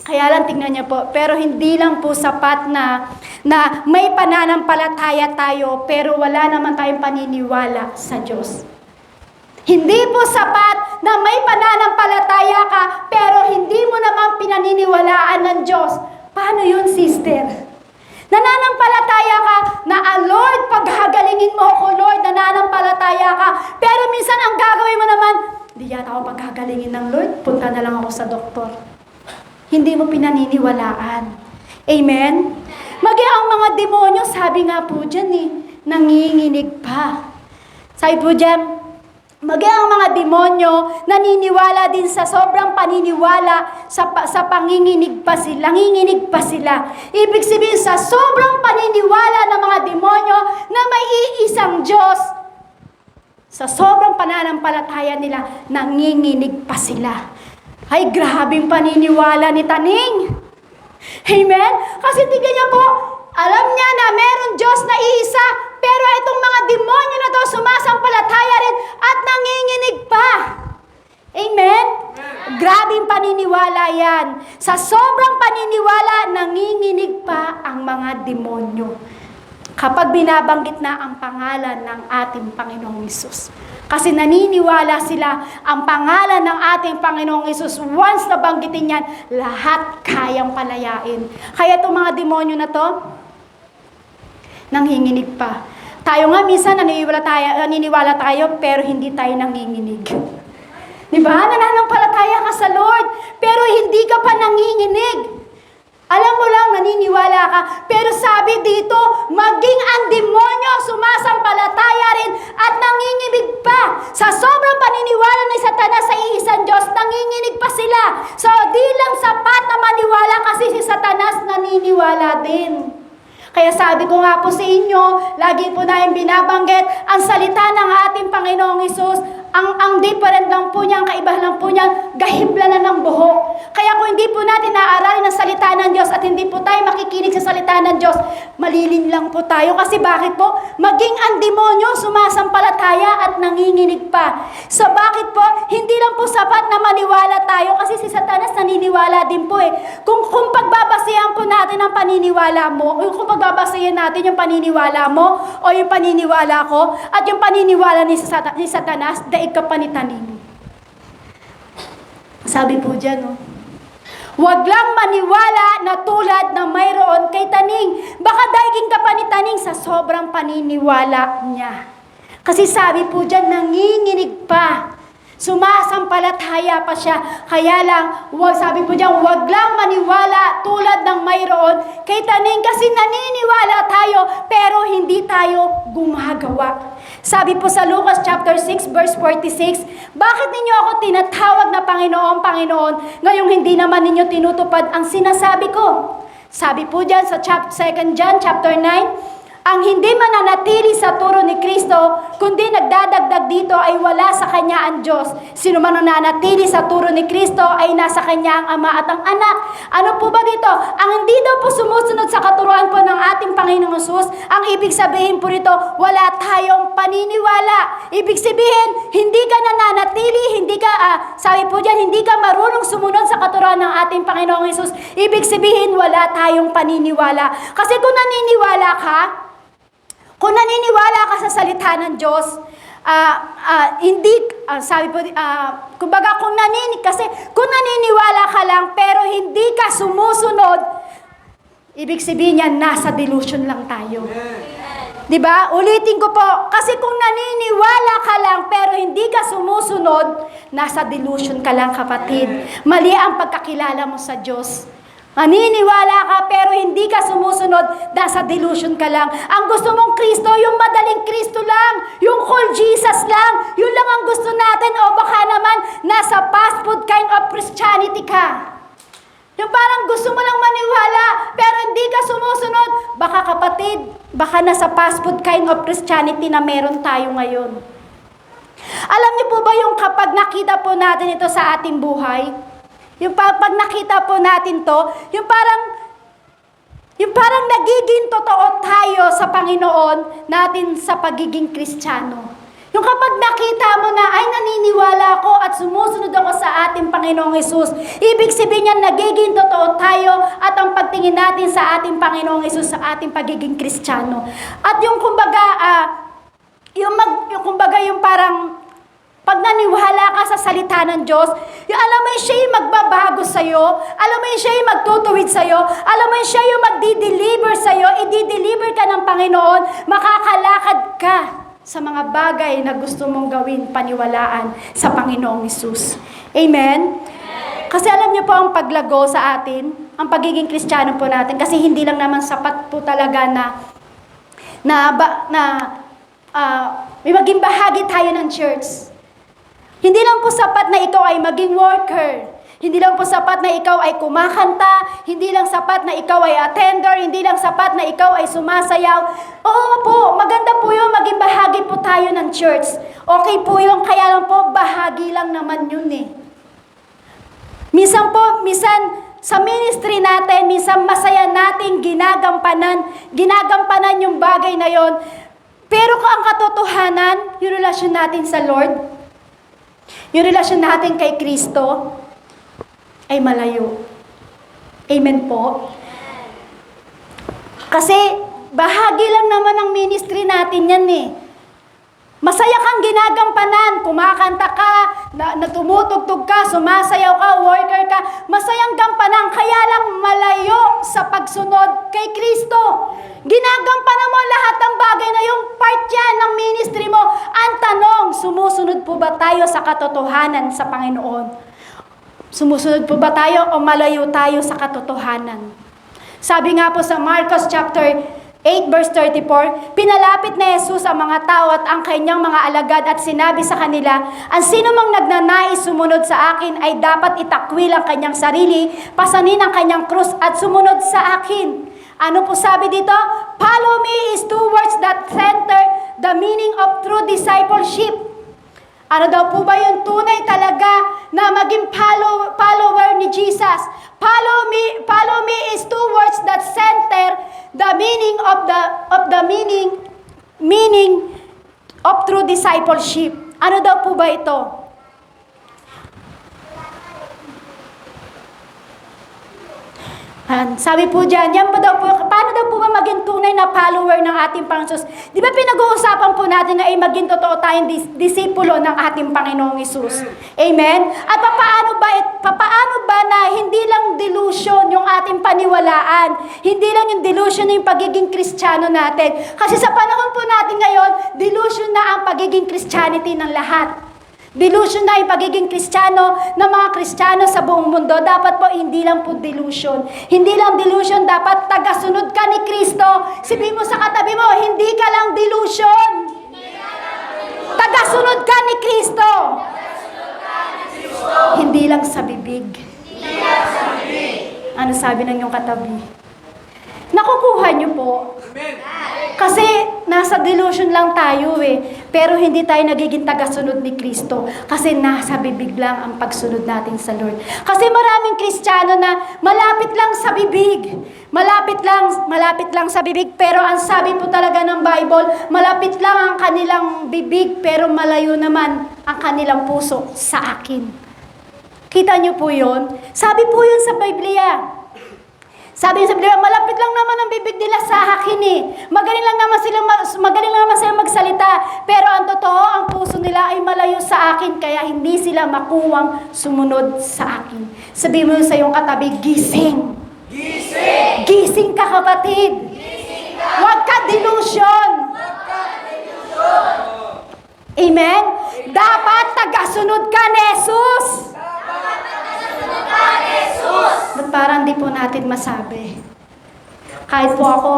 Kaya lang tingnan niyo po, pero hindi lang po sapat na may pananampalataya tayo, pero wala naman tayong paniniwala sa Diyos. Hindi po sapat na may pananampalataya ka, pero hindi mo naman pinaniniwalaan ng Diyos. Paano yun, sister? Nananampalataya ka na, Lord, paghagalingin mo ako, Lord, nananampalataya ka. Pero minsan ang gagawin mo naman, hindi yata ako paghagalingin ng Lord, punta na lang ako sa doktor. Hindi mo pinaniniwalaan. Amen? Maging ang mga demonyo, sabi nga po dyan nanginginig pa. Sabi po dyan, maging ang mga demonyo, naniniwala din sa sobrang paniniwala, sa panginginig pa sila, nanginginig pa sila. Ibig sabihin, sa sobrang paniniwala ng mga demonyo na may iisang Diyos, sa sobrang pananampalataya nila, nanginginig pa sila. Ay, grabing paniniwala ni Taning. Amen? Kasi tingnan niyo po, alam niya na meron Diyos na iisa, pero itong mga demonyo na to sumasampalataya rin at nanginginig pa. Amen? Grabing paniniwala yan. Sa sobrang paniniwala, nanginginig pa ang mga demonyo. Kapag binabanggit na ang pangalan ng ating Panginoong Hesus. Kasi naniniwala sila ang pangalan ng ating Panginoong Hesus. Once nabanggitin yan, lahat kayang palayain. Kaya itong mga demonyo na to, nanghinginig pa. Tayo nga minsan naniniwala tayo, pero hindi tayo nanginginig. Diba? Nananampalataya ka sa Lord, pero hindi ka pa nanginginig. Alam mo lang, naniniwala ka. Pero sabi dito, maging ang demonyo sumasampalataya rin at nanginginig pa. Sa sobrang paniniwala ni Satanas sa iisang Diyos, nanginginig pa sila. So, di lang sapat na maniwala kasi si Satanas naniniwala din. Kaya sabi ko nga po sa inyo, lagi po namin binabanggit, ang salita ng ating Panginoong Hesus, ang different lang po niya, ang kaibahan lang po niya, gahibla na ng buhok. Kaya kung hindi po natin naaralin ang salita ng Diyos at hindi po tayo makikinig sa salita ng Diyos, malilin lang po tayo. Kasi bakit po? Maging ang demonyo sumasampalataya at nanginginig pa. So bakit po? Hindi lang po sapat na maniwala tayo kasi si Satanas naniniwala din po eh. Kung pagbabasehan po natin ang paniniwala mo, o kung pagbabasehan natin yung paniniwala mo o yung paniniwala ko at yung paniniwala ni Satanas, daig ka pa ni Taning. Sabi po dyan, Huwag lang maniwala na tulad na mayroon kay Taning. Baka daiging ka pa ni Taning sa sobrang paniniwala niya. Kasi sabi po dyan, nanginginig pa. Sumasampalataya pa siya. Kaya lang, sabi po dyan, huwag lang maniwala tulad ng mayroon kay Taning. Kasi naniniwala tayo, pero hindi tayo gumagawa. Sabi po sa Lucas chapter 6 verse 46, bakit ninyo ako tinatawag na Panginoon, Panginoon, ngayong hindi naman ninyo tinutupad ang sinasabi ko? Sabi po dyan sa 2 John chapter 9, ang hindi mananatili sa turo ni Kristo, kundi nagdadagdag dito ay wala sa Kanya ang Diyos. Sino man nananatili sa turo ni Kristo ay nasa Kanya ang Ama at ang Anak. Ano po ba dito? Ang hindi daw po sumusunod sa katuruan po ng ating Panginoong Hesus, ang ibig sabihin po rito, wala tayong paniniwala. Ibig sabihin, hindi ka nananatili, sabi po dyan, hindi ka marunong sumunod sa katuruan ng ating Panginoong Hesus. Ibig sabihin, wala tayong paniniwala. Kasi kung naniniwala ka sa salita ng Diyos, kumbaga kung naniniwala ka lang pero hindi ka sumusunod, ibig sabihin yan, nasa delusion lang tayo. Diba? Ulitin ko po, kasi kung naniniwala ka lang pero hindi ka sumusunod, nasa delusion ka lang, kapatid. Mali ang pagkakilala mo sa Diyos. Naniniwala ka pero hindi ka sumusunod, nasa delusion ka lang. Ang gusto mong Kristo, yung madaling Kristo lang, yung cool Jesus lang, yun lang ang gusto natin, o baka naman nasa fast food kind of Christianity ka. Yung parang gusto mo lang maniwala pero hindi ka sumusunod, baka kapatid, baka nasa fast food kind of Christianity na meron tayo ngayon. Alam niyo po ba yung kapag nakita po natin ito sa ating buhay, yung pag nakita po natin to, yung parang nagiging totoo tayo sa Panginoon natin sa pagiging Kristiyano. Yung kapag nakita mo na, ay naniniwala ako at sumusunod ako sa ating Panginoong Hesus, ibig sabihin niyan, nagiging totoo tayo at ang pagtingin natin sa ating Panginoong Hesus sa ating pagiging Kristiyano. At yung yung parang pag naniwala ka sa salita ng Diyos, yung alam mo siya yung magbabago sa'yo, alam mo siya yung magtutuwid sa'yo, alam mo siya yung magdi-deliver sa'yo, i-deliver ka ng Panginoon, makakalakad ka sa mga bagay na gusto mong gawin, paniwalaan sa Panginoong Hesus. Amen? Kasi alam niyo po ang paglago sa atin, ang pagiging Kristiyano po natin, kasi hindi lang naman sapat po talaga may maging bahagi tayo ng church. Hindi lang po sapat na ikaw ay maging worker. Hindi lang po sapat na ikaw ay kumakanta. Hindi lang sapat na ikaw ay attender. Hindi lang sapat na ikaw ay sumasayaw. Oo po, maganda po yun. Maging bahagi po tayo ng church. Okay po yun. Kaya lang po, bahagi lang naman yun eh. Minsan sa ministry natin, minsan masaya natin ginagampanan yung bagay na yon. Pero kung ang katotohanan, yung relasyon natin sa Lord, yung relasyon natin kay Kristo ay malayo. Amen po? Kasi bahagi lang naman ng ministry natin yan eh. Masaya kang ginagampanan, kumakanta ka, tumutugtog ka, sumasayaw ka, worker ka, masayang gampanan, kaya lang malayo sa pagsunod kay Kristo. Ginagampanan mo lahat ng bagay na yung part yan ng ministry mo. Ang tanong, sumusunod po ba tayo sa katotohanan sa Panginoon? Sumusunod po ba tayo o malayo tayo sa katotohanan? Sabi nga po sa Marcos chapter 8 verse 34, pinalapit na Jesus ang mga tao at ang kanyang mga alagad at sinabi sa kanila, ang sino mang nagnanais sumunod sa akin ay dapat itakwil ang kanyang sarili, pasanin ang kanyang krus at sumunod sa akin. Ano po sabi dito? Follow me is two words that center the meaning of true discipleship. Ano daw po ba yung tunay talaga na maging follower ni Jesus? Follow me is two words that center the meaning of true discipleship. Ano daw po ba ito? Sabi po dyan, paano daw po ba maging tunay na follower ng ating Panginoon Jesus? Di ba pinag-uusapan po natin na ay maging totoo tayong disipulo ng ating Panginoong Jesus? Amen? At papaano ba na hindi lang paniwalaan. Hindi lang yung delusion na yung pagiging Kristiyano natin. Kasi sa panahon po natin ngayon, delusion na ang pagiging Christianity ng lahat. Delusion na yung pagiging Kristiyano ng mga Kristiyano sa buong mundo. Dapat po, hindi lang po delusion. Hindi lang delusion, dapat tagasunod ka ni Kristo. Sabihin mo sa katabi mo, hindi ka lang delusion. Tagasunod ka ni Kristo. Hindi lang sa bibig. Ano sabi ng iyong katabi? Nakukuha niyo po. Kasi nasa delusion lang tayo pero hindi tayo nagiging tagasunod ni Kristo. Kasi nasa bibig lang ang pagsunod natin sa Lord. Kasi maraming Kristiyano na malapit lang sa bibig. Malapit lang sa bibig, pero ang sabi po talaga ng Bible, malapit lang ang kanilang bibig, pero malayo naman ang kanilang puso sa akin. Kita niyo po yun? Sabi po yun sa Biblia. Sabi sa Biblia, malapit lang naman ang bibig nila sa akin Magaling lang naman silang magsalita. Pero ang totoo, ang puso nila ay malayo sa akin, kaya hindi sila makuwang sumunod sa akin. Sabi mo sa iyong katabi, gising. Gising! Gising ka, kapatid. Gising ka! Huwag ka delusion. Amen? Dapat tagasunod ka ni Jesus. Ba't parang di po natin masabi? Kahit po ako,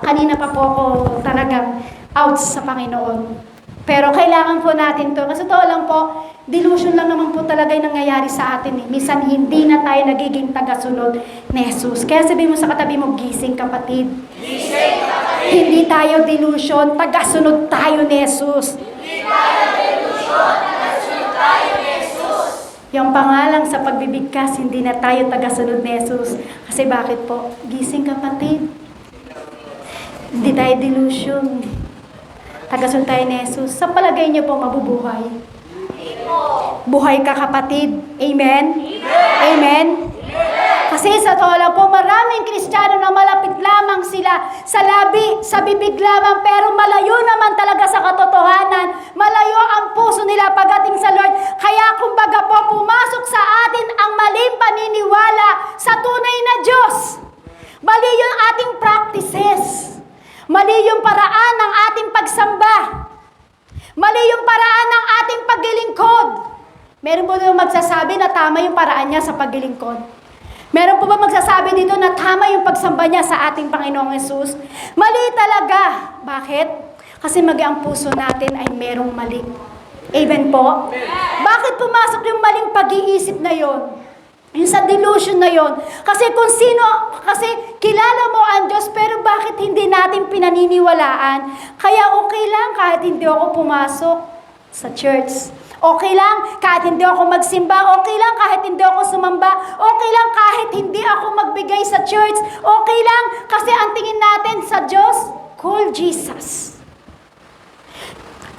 kanina pa po ako talagang out sa Panginoon. Pero kailangan po natin to. Kasi totoo lang po, delusion lang naman po talaga yung nangyayari sa atin Minsan hindi na tayo nagiging tagasunod ni Jesus. Kaya sabihin mo sa katabi mo, gising kapatid. Gising kapatid! Hindi tayo delusion, tagasunod tayo ni Jesus. Hindi tayo delusion, tagasunod tayo ni Jesus. Yung pangalang sa pagbibigkas, hindi na tayo tagasunod ni Jesus. Kasi bakit po? Gising kapatid. Hindi tayo delusion. Tagasunod tayo ni Jesus. Sa palagay niyo po, mabubuhay. Buhay ka kapatid. Amen? Amen? Kasi sa totoo lang po, maraming Kristiyano na malapit lamang sila sa labi, sa bibig lamang, pero malayo naman talaga sa katotohanan. Malayo ang puso nila pagdating sa Lord. Kaya kumbaga po, pumasok sa atin ang maling paniniwala sa tunay na Diyos. Mali yung ating practices. Mali yung paraan ng ating pagsamba. Mali yung paraan ng ating paglilingkod. Meron po yung magsasabi na tama yung paraan niya sa paglilingkod. Meron po ba magsasabi dito na tama yung pagsamba niya sa ating Panginoong Yesus? Mali talaga. Bakit? Kasi ang puso natin ay merong mali. Amen po? Bakit pumasok yung maling pag-iisip na yon? Yung sa delusion na yon? Kasi kasi kilala mo ang Diyos, pero bakit hindi natin pinaniniwalaan? Kaya okay lang kahit hindi ako pumasok sa church. Okay lang kahit hindi ako magsimba. Okay lang kahit hindi ako sumamba. Okay lang kahit hindi ako magbigay sa church. Okay lang kasi ang tingin natin sa Diyos, call Jesus.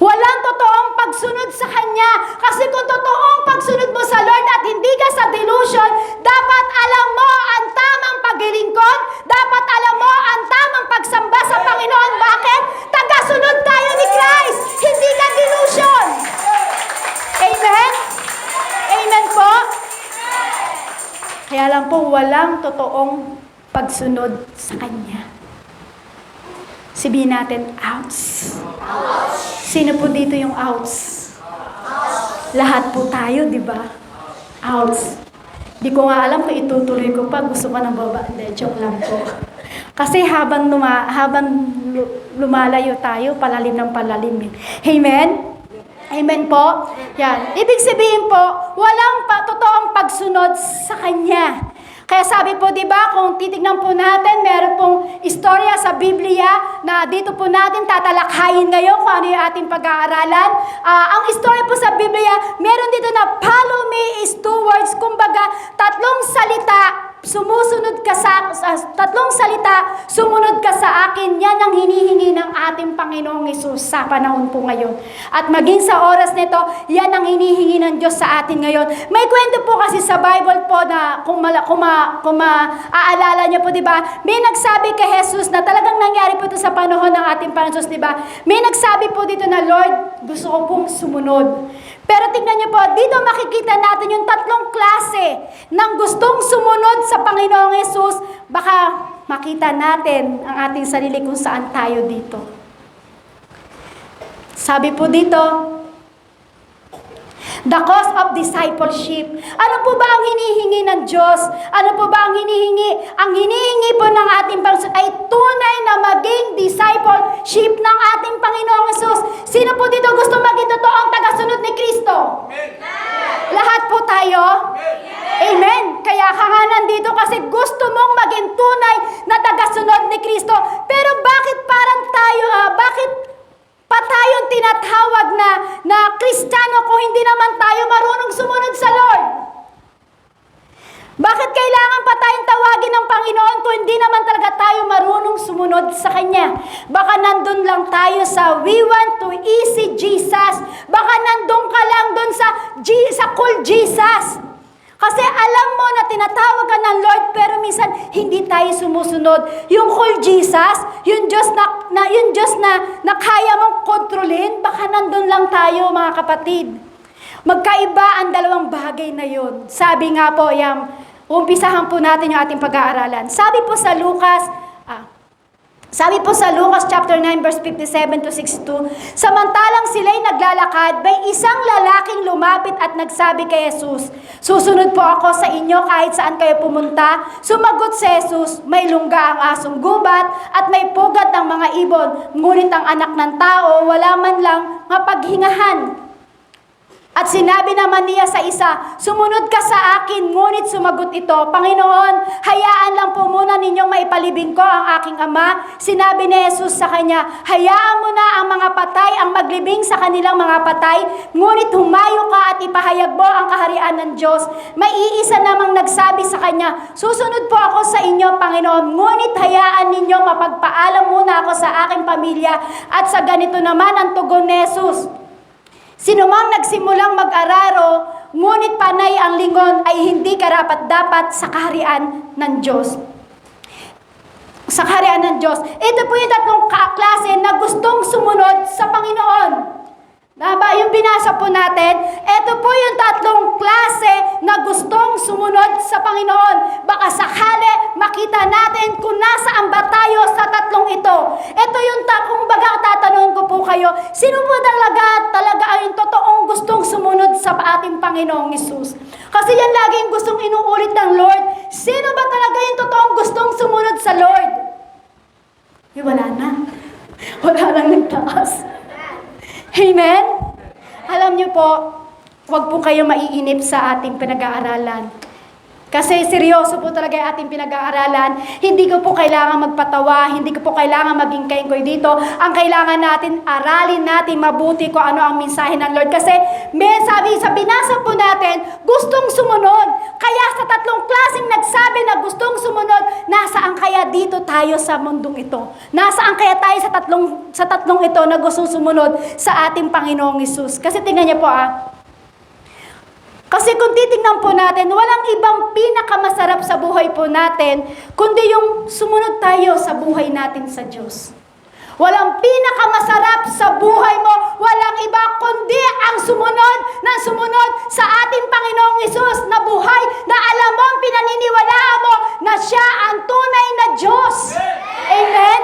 Walang totoong pagsunod sa Kanya. Kasi kung totoong pagsunod mo sa Lord at hindi ka sa delusion, dapat alam mo ang tamang paglilingkod. Dapat alam mo ang tamang pagsamba sa Panginoon. Bakit? Tagasunod tayo ni Christ. Hindi ka delusion. Amen? Amen po? Kaya lang po, walang totoong pagsunod sa Kanya. Sabihin natin, outs. Sino po dito yung outs? Lahat po tayo, di ba? Outs. Di ko nga alam kung itutuloy ko pa. Gusto ko ng baba. Hindi, joke lang po. Kasi habang lumalayo tayo, palalim ng palalim. Amen? Amen po? Yan. Ibig sabihin po, walang totoong pagsunod sa Kanya. Kaya sabi po, di ba, kung titignan po natin, meron pong istorya sa Biblia na dito po natin tatalakhayin ngayon kung ano yung ating pag-aaralan. Ang istorya po sa Biblia, meron dito na follow me is two words. Kumbaga, tatlong salita, sumunod ka sa akin. Yan ang hinihingi ng ating Panginoong Hesus sa panahon po ngayon. At maging sa oras nito, yan ang hinihingi ng Diyos sa atin ngayon. May kwento po kasi sa Bible po na kung maaalala niyo po, di ba? May nagsabi kay Jesus na talagang nangyari po ito sa panahon ng ating Panginoon, di ba? May nagsabi po dito na, Lord, gusto ko pong sumunod. Pero tingnan niyo po, dito makikita natin yung tatlong klase ng gustong sumunod sa Panginoong Yesus. Baka makita natin ang ating sarili kung saan tayo dito. Sabi po dito, the cost of discipleship. Ano po ba ang hinihingi ng Diyos? Ano po ba ang hinihingi? Ang hinihingi po ng ating Panginoon ay tunay na maging discipleship ng ating Panginoong Yesus. Sino po dito gusto maging totoong tagasunod ni Kristo? Lahat po tayo? Amen. Kaya ka nga nandito kasi gusto mong maging tunay na tagasunod ni Kristo. Pero bakit parang tayo, bakit pa tayong tinatawag na Kristiyano kung hindi naman tayo marunong sumunod sa Lord? Bakit kailangan pa tayong tawagin ng Panginoon kung hindi naman talaga tayo marunong sumunod sa Kanya? Baka nandun lang tayo sa we want to easy Jesus. Baka nandun ka lang dun sa cool Jesus. Kasi alam mo na tinatawag ka ng Lord pero minsan hindi tayo sumusunod. Yung cool Jesus, yung Diyos na kaya mong kontrolin, baka nandun lang tayo mga kapatid. Magkaiba ang dalawang bagay na yun. Sabi nga po, umpisahan po natin yung ating pag-aaralan. Sabi po sa Lucas chapter 9 verse 57 to 62, samantalang sila'y naglalakad, may isang lalaking lumapit at nagsabi kay Jesus, susunod po ako sa inyo kahit saan kayo pumunta. Sumagot si Jesus, may lungga ang asong gubat at may pugad ng mga ibon, ngunit ang anak ng tao wala man lang mapaghingahan. At sinabi naman niya sa isa, sumunod ka sa akin, ngunit sumagot ito, Panginoon, hayaan lang po muna ninyong maipalibing ko ang aking ama. Sinabi ni Jesus sa kanya, hayaan mo na ang mga patay ang maglibing sa kanilang mga patay, ngunit humayo ka at ipahayag mo ang kaharian ng Diyos. May iisa namang nagsabi sa kanya, susunod po ako sa inyo, Panginoon, ngunit hayaan ninyong mapagpaalam muna ako sa aking pamilya. At sa ganito naman ang tugon ni Jesus, sino mang nagsimulang mag-araro, ngunit panay ang lingon ay hindi karapat-dapat sa kaharian ng Diyos. Sa kaharian ng Diyos. Ito po yung tatlong klase na gustong sumunod sa Panginoon. Diba? Yung binasa po natin, ito po yung tatlong klase na gustong sumunod sa Panginoon. Baka sakali makita natin kung nasaan ba tayo sa tatlong ito. Ito yung kung baga tatanungin ko po kayo, sino po talaga yung totoong gustong sumunod sa ating Panginoong Hesus? Kasi yan lagi yung gustong inuulit ng Lord. Sino ba talaga yung totoong gustong sumunod sa Lord? Wala na. Wala nang nagtaas. Amen? Alam niyo po, huwag po kayo maiinip sa ating pinag-aaralan. Kasi seryoso po talaga yung ating pinag-aaralan. Hindi ko po kailangan magpatawa, hindi ko po kailangan maging kengkoy dito. Ang kailangan natin, aralin natin mabuti kung ano ang mensahe ng Lord. Kasi sabi sa binasa po natin, gustong sumunod. Kaya sa tatlong klaseng nagsabi na gustong sumunod, nasaan kaya dito tayo sa mundong ito? Nasaan kaya tayo sa tatlong ito na gustong sumunod sa ating Panginoong Hesus? Kasi tingnan niyo po kasi kung titingnan po natin, walang ibang pinakamasarap sa buhay po natin, kundi yung sumunod tayo sa buhay natin sa Diyos. Walang pinakamasarap sa buhay mo, walang iba kundi ang sumunod sa ating Panginoong Hesus na buhay na alam mo, pinaniniwalaan mo na siya ang tunay na Diyos. Amen?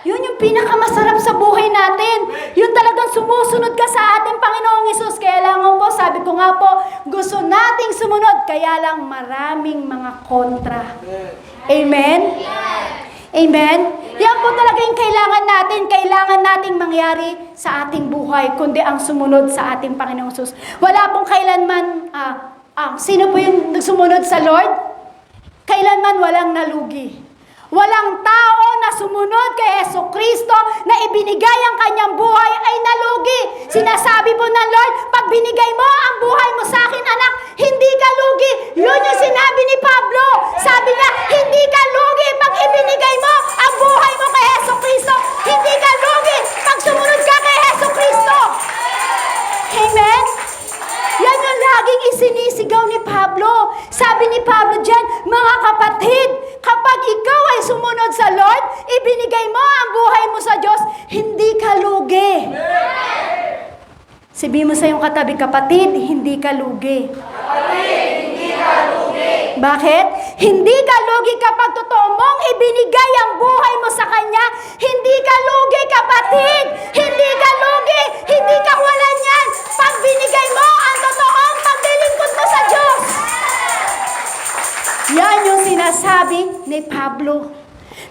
Yun yung pinakamasarap sa buhay natin. Yun talagang sumusunod ka sa ating Panginoong Hesus. Kaya lang po, sabi ko nga po, gusto nating sumunod, kaya lang maraming mga kontra. Amen? Amen? Yan po talaga yung kailangan nating mangyari sa ating buhay, kundi ang sumunod sa ating Panginoong Hesus. Wala pong kailanman, sino po yung sumunod sa Lord? Kailanman walang nalugi. Walang tao na sumunod kay Jesucristo na ibinigay ang kanyang buhay ay nalugi. Sinasabi po ng Lord, pag binigay mo ang buhay mo sa akin, anak, hindi ka lugi. Yun yung sinabi ni Pablo. Sabi niya, hindi ka lugi pag ibinigay mo ang buhay mo kay Jesucristo. Hindi ka lugi pag sumunod ka kay Jesucristo. Amen? Yan yung laging isinisigaw ni Pablo. Sabi ni Pablo dyan, mga kapatid, kapag ikaw ay sumunod sa Lord, ibinigay mo ang buhay mo sa Diyos, hindi ka lugi. Sabihin mo sa iyong katabi, kapatid, hindi ka lugi. Kapatid, hindi ka lugi. Bakit? Hindi ka lugi kapag totoo mong ibinigay ang buhay mo sa Kanya. Hindi ka lugi, kapatid. Hindi ka lugi. Hindi ka walan yan. Pag binigay mo ang totoong paglilingkod mo sa Diyos. Yan yung sinasabi ni Pablo.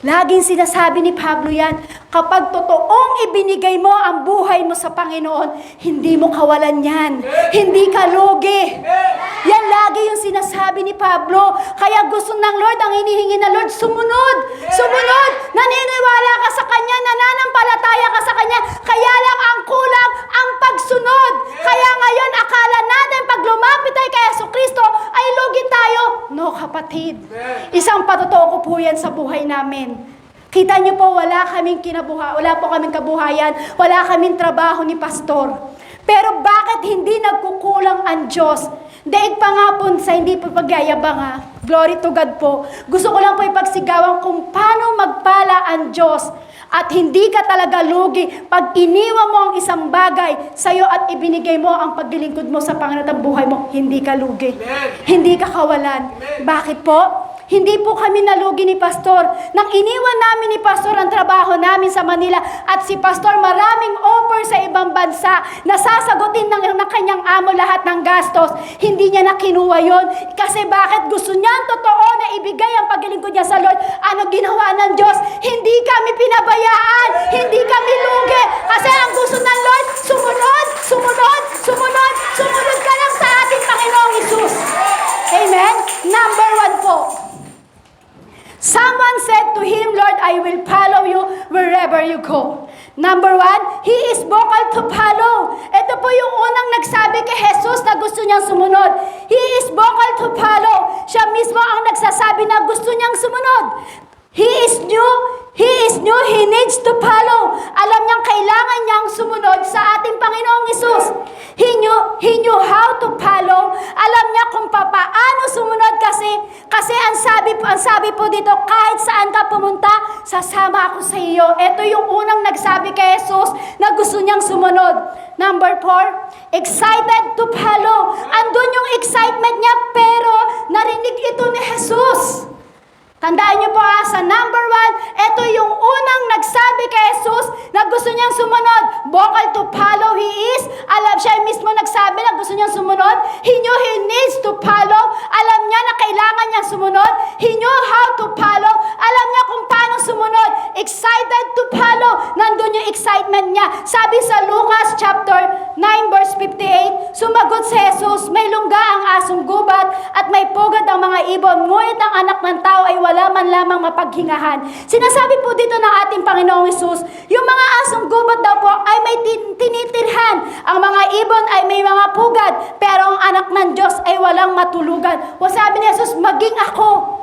Laging sinasabi ni Pablo yan, kapag totoong ibinigay mo ang buhay mo sa Panginoon, hindi mo kawalan yan. Hindi ka lugi. Yan lagi yung sinasabi ni Pablo. Kaya gusto ng Lord, ang hinihingi ng Lord, sumunod. Sumunod. Naniniwala ka sa Kanya, nananampalataya ka sa Kanya. Kaya lang ang kulang ang pagsunod. Kaya ngayon, akala natin pag lumapit tayo kay Jesucristo, ay lugi tayo. No, kapatid. Isang patotoo ko po yan sa buhay namin. Kita niyo po, wala po kaming kabuhayan, wala kaming trabaho ni pastor. Pero bakit hindi nagkukulang ang Diyos? Daig pa nga po sa hindi po pagyayabang ha. Glory to God po. Gusto ko lang po ipagsigawan kung paano magpala ang Diyos. At hindi ka talaga lugi pag iniwan mo ang isang bagay sa'yo at ibinigay mo ang paglilingkod mo sa Panginoon at buhay mo. Hindi ka lugi. Amen. Hindi ka kawalan. Amen. Bakit po? Hindi po kami nalugi ni Pastor. Nang iniwan namin ni Pastor ang trabaho namin sa Manila at si Pastor maraming offer sa ibang bansa na sasagutin ng kanyang amo lahat ng gastos. Hindi niya na kinuha yun. Kasi bakit? Gusto niya ang totoo na ibigay ang paglilingkod niya sa Lord. Ano ginawa ng Diyos? Hindi kami pinabayaan. Hindi kami lugi. Kasi ang gusto ng Lord, sumunod, sumunod, sumunod, sumunod ka lang sa ating Panginoong Hesus. Amen? Number 1 po. Someone said to him, Lord, I will follow you wherever you go. Number 1, he is vocal to follow. Ito po yung unang nagsabi kay Jesus na gusto niyang sumunod. He is vocal to follow. Siya mismo ang nagsasabi na gusto niyang sumunod. He is new, he needs to follow. Alam niyang kailangan niyang sumunod sa ating Panginoong Hesus. He knew how to follow. Alam niya kung paano sumunod kasi ang sabi po dito, kahit saan ka pumunta, sasama ako sa iyo. Ito yung unang nagsabi kay Jesus na gusto niyang sumunod. Number 4, excited to follow. Andun yung excitement niya, pero narinig ito ni Jesus. Tandaan niyo po sa number 1, ito yung unang nagsabi kay Jesus na gusto niyang sumunod. Vocal to follow he is. Alam siya mismo nagsabi na gusto niyang sumunod. He knew he needs to follow. Alam niya na kailangan niyang sumunod. He knew how to follow. Alam niya kung paano sumunod. Excited to follow. Nandun yung excitement niya. Sabi sa Lucas chapter 9 verse 58, sumagot si Jesus, may lungga ang asong gubat at may pugad ang mga ibon, ngunit ang anak ng tao ay wala man lamang mapaghingahan. Sinasabi po dito ng ating Panginoong Hesus, yung mga asong gubat daw po ay may tinitirhan. Ang mga ibon ay may mga pugad, pero ang anak ng Diyos ay walang matulugan. O sabi ni Jesus, maging ako.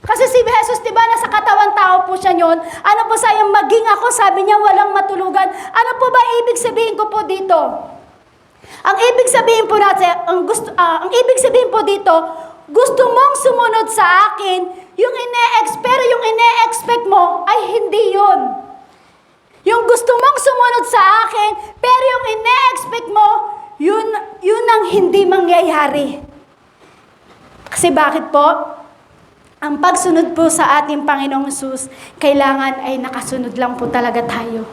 Kasi si Jesus, diba, nasa katawan tao po siya yun. Ano po sa'yo, maging ako, sabi niya, walang matulugan. Ano po ba ibig sabihin ko po dito? Ang ibig sabihin po natin, ang ibig sabihin po dito, gusto mong sumunod sa akin, pero yung ine-expect mo ay hindi yun. Yung gusto mong sumunod sa akin, pero yung ine-expect mo, yun ang hindi mangyayari. Kasi bakit po? Ang pagsunod po sa ating Panginoong Hesus, kailangan ay nakasunod lang po talaga tayo.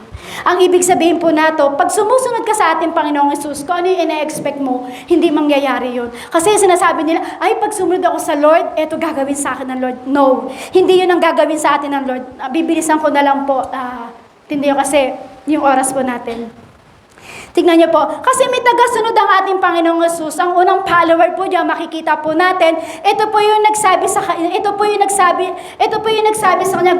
Ang ibig sabihin po nato, pag sumusunod ka sa ating Panginoong Hesus, kung ano yung ina-expect mo, hindi mangyayari yun. Kasi sinasabi nila, ay pag sumunod ako sa Lord, eto gagawin sa akin ng Lord. No, hindi yun ang gagawin sa atin ng Lord. Bibilisan ko na lang po, hindi yun kasi yung oras po natin. Tignan niyo po, kasi may tagasunod ang ating Panginoong Hesus. Ang unang follower po diyan, makikita po natin, ito po yung nagsabi sa kanya,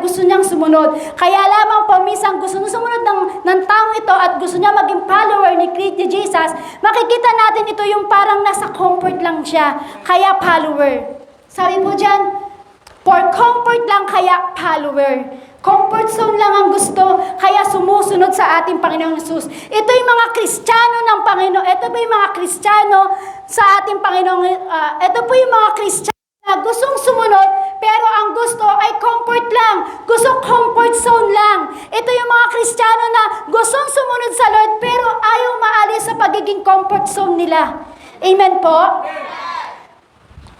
gusto niyang sumunod. Kaya lamang po, minsan gusto niyang sumunod ng taong ito at gusto niya maging follower ni Jesus. Makikita natin ito yung parang nasa comfort lang siya, kaya follower. Sabi po diyan, for comfort lang kaya follower. Comfort zone lang ang gusto, kaya sumusunod sa ating Panginoong Hesus. Ito yung mga Kristiyano ng Panginoon. Ito po yung mga Kristiyano sa ating Panginoong. Ito po yung mga Kristiyano na gustong sumunod, pero ang gusto ay comfort lang. Gusto comfort zone lang. Ito yung mga Kristiyano na gustong sumunod sa Lord, pero ayaw maalis tayo sa pagiging comfort zone nila. Amen po?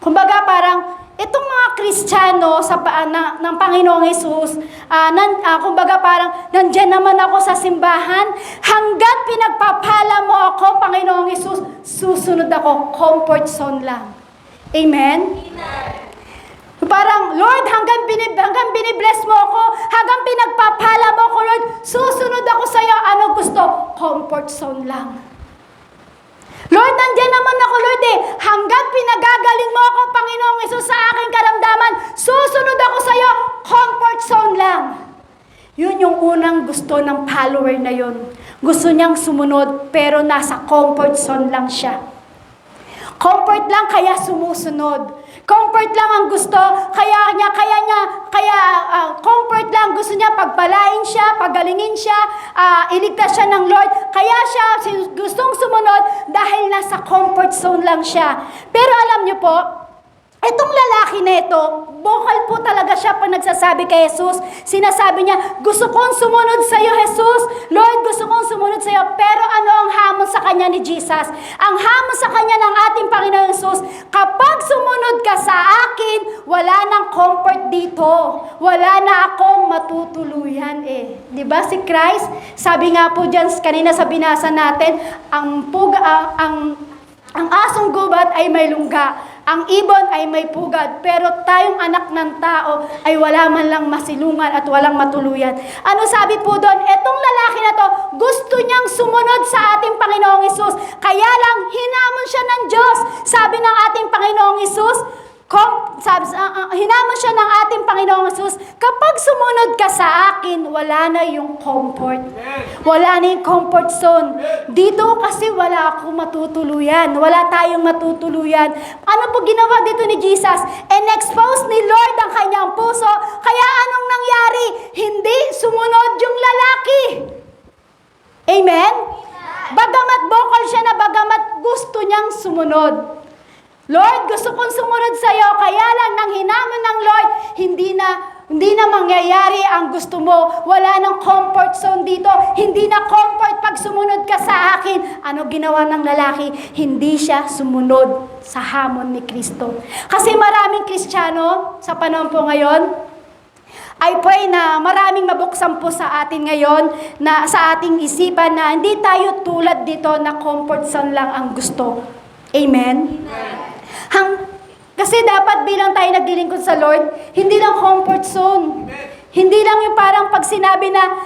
Kumbaga parang, itong mga Kristiyano sa paan ng Panginoong Hesus, kumbaga parang, nandyan naman ako sa simbahan, hanggat pinagpapala mo ako, Panginoong Hesus, susunod ako, comfort zone lang. Amen? Parang, Lord, hanggang binibless mo ako, hanggang pinagpapala mo ako, Lord, susunod ako sa iyo. Ano gusto? Comfort zone lang. Lord, nandiyan naman ako, Lord eh. Hanggang pinagagaling mo ako, Panginoong Hesus, sa aking karamdaman, susunod ako sa iyo, comfort zone lang. Yun yung unang gusto ng follower na yun. Gusto niyang sumunod, pero nasa comfort zone lang siya. Comfort lang, kaya sumusunod. Comfort lang ang gusto, kaya comfort lang, gusto niya pagpalain siya, pagalingin siya, iligtas siya ng Lord. Kaya siya gustong sumunod dahil nasa comfort zone lang siya. Pero alam niyo po, itong lalaki na ito, vocal po talaga siya pag nagsasabi kay Jesus. Sinasabi niya, gusto kong sumunod sa iyo, Jesus. Lord, gusto kong sumunod sa iyo. Pero ano ang hamon sa kanya ni Jesus? Ang hamon sa kanya ng ating Panginoon Jesus, kapag sumunod ka sa akin, wala nang comfort dito. Wala na akong matutuluyan eh. Diba si Christ? Sabi nga po dyan, kanina sa binasa natin, ang asong gubat ay may lungga. Ang ibon ay may pugad, pero tayong anak ng tao ay wala man lang masilungan at walang matuluyan. Ano sabi po doon? Etong lalaki na to, gusto niyang sumunod sa ating Panginoong Hesus. Kaya lang, hinamon siya ng Diyos. Sabi ng ating Panginoong Hesus, hinamon siya ng ating Panginoong Hesus, kapag sumunod ka sa akin, wala na yung comfort. Wala na yung comfort zone. Dito kasi wala akong matutuluyan. Wala tayong matutuluyan. Ano po ginawa dito ni Jesus? And-expose ni Lord ang kanyang puso. Kaya anong nangyari? Hindi sumunod yung lalaki. Amen? Bagamat vocal siya na bagamat gusto niyang sumunod. Lord, gusto kong sumunod sa iyo, kaya lang nang hinamon ng Lord, hindi na mangyayari ang gusto mo. Wala nang comfort zone dito. Hindi na comfort pag sumunod ka sa akin. Ano ginawa ng lalaki? Hindi siya sumunod sa hamon ni Kristo. Kasi maraming Kristiyano sa panahon po ngayon, I pray na maraming mabuksan po sa atin ngayon, na sa ating isipan na hindi tayo tulad dito na comfort zone lang ang gusto. Amen? Kasi dapat bilang tayo naglilingkod sa Lord, hindi lang comfort zone. Hindi lang yung parang pag sinabi na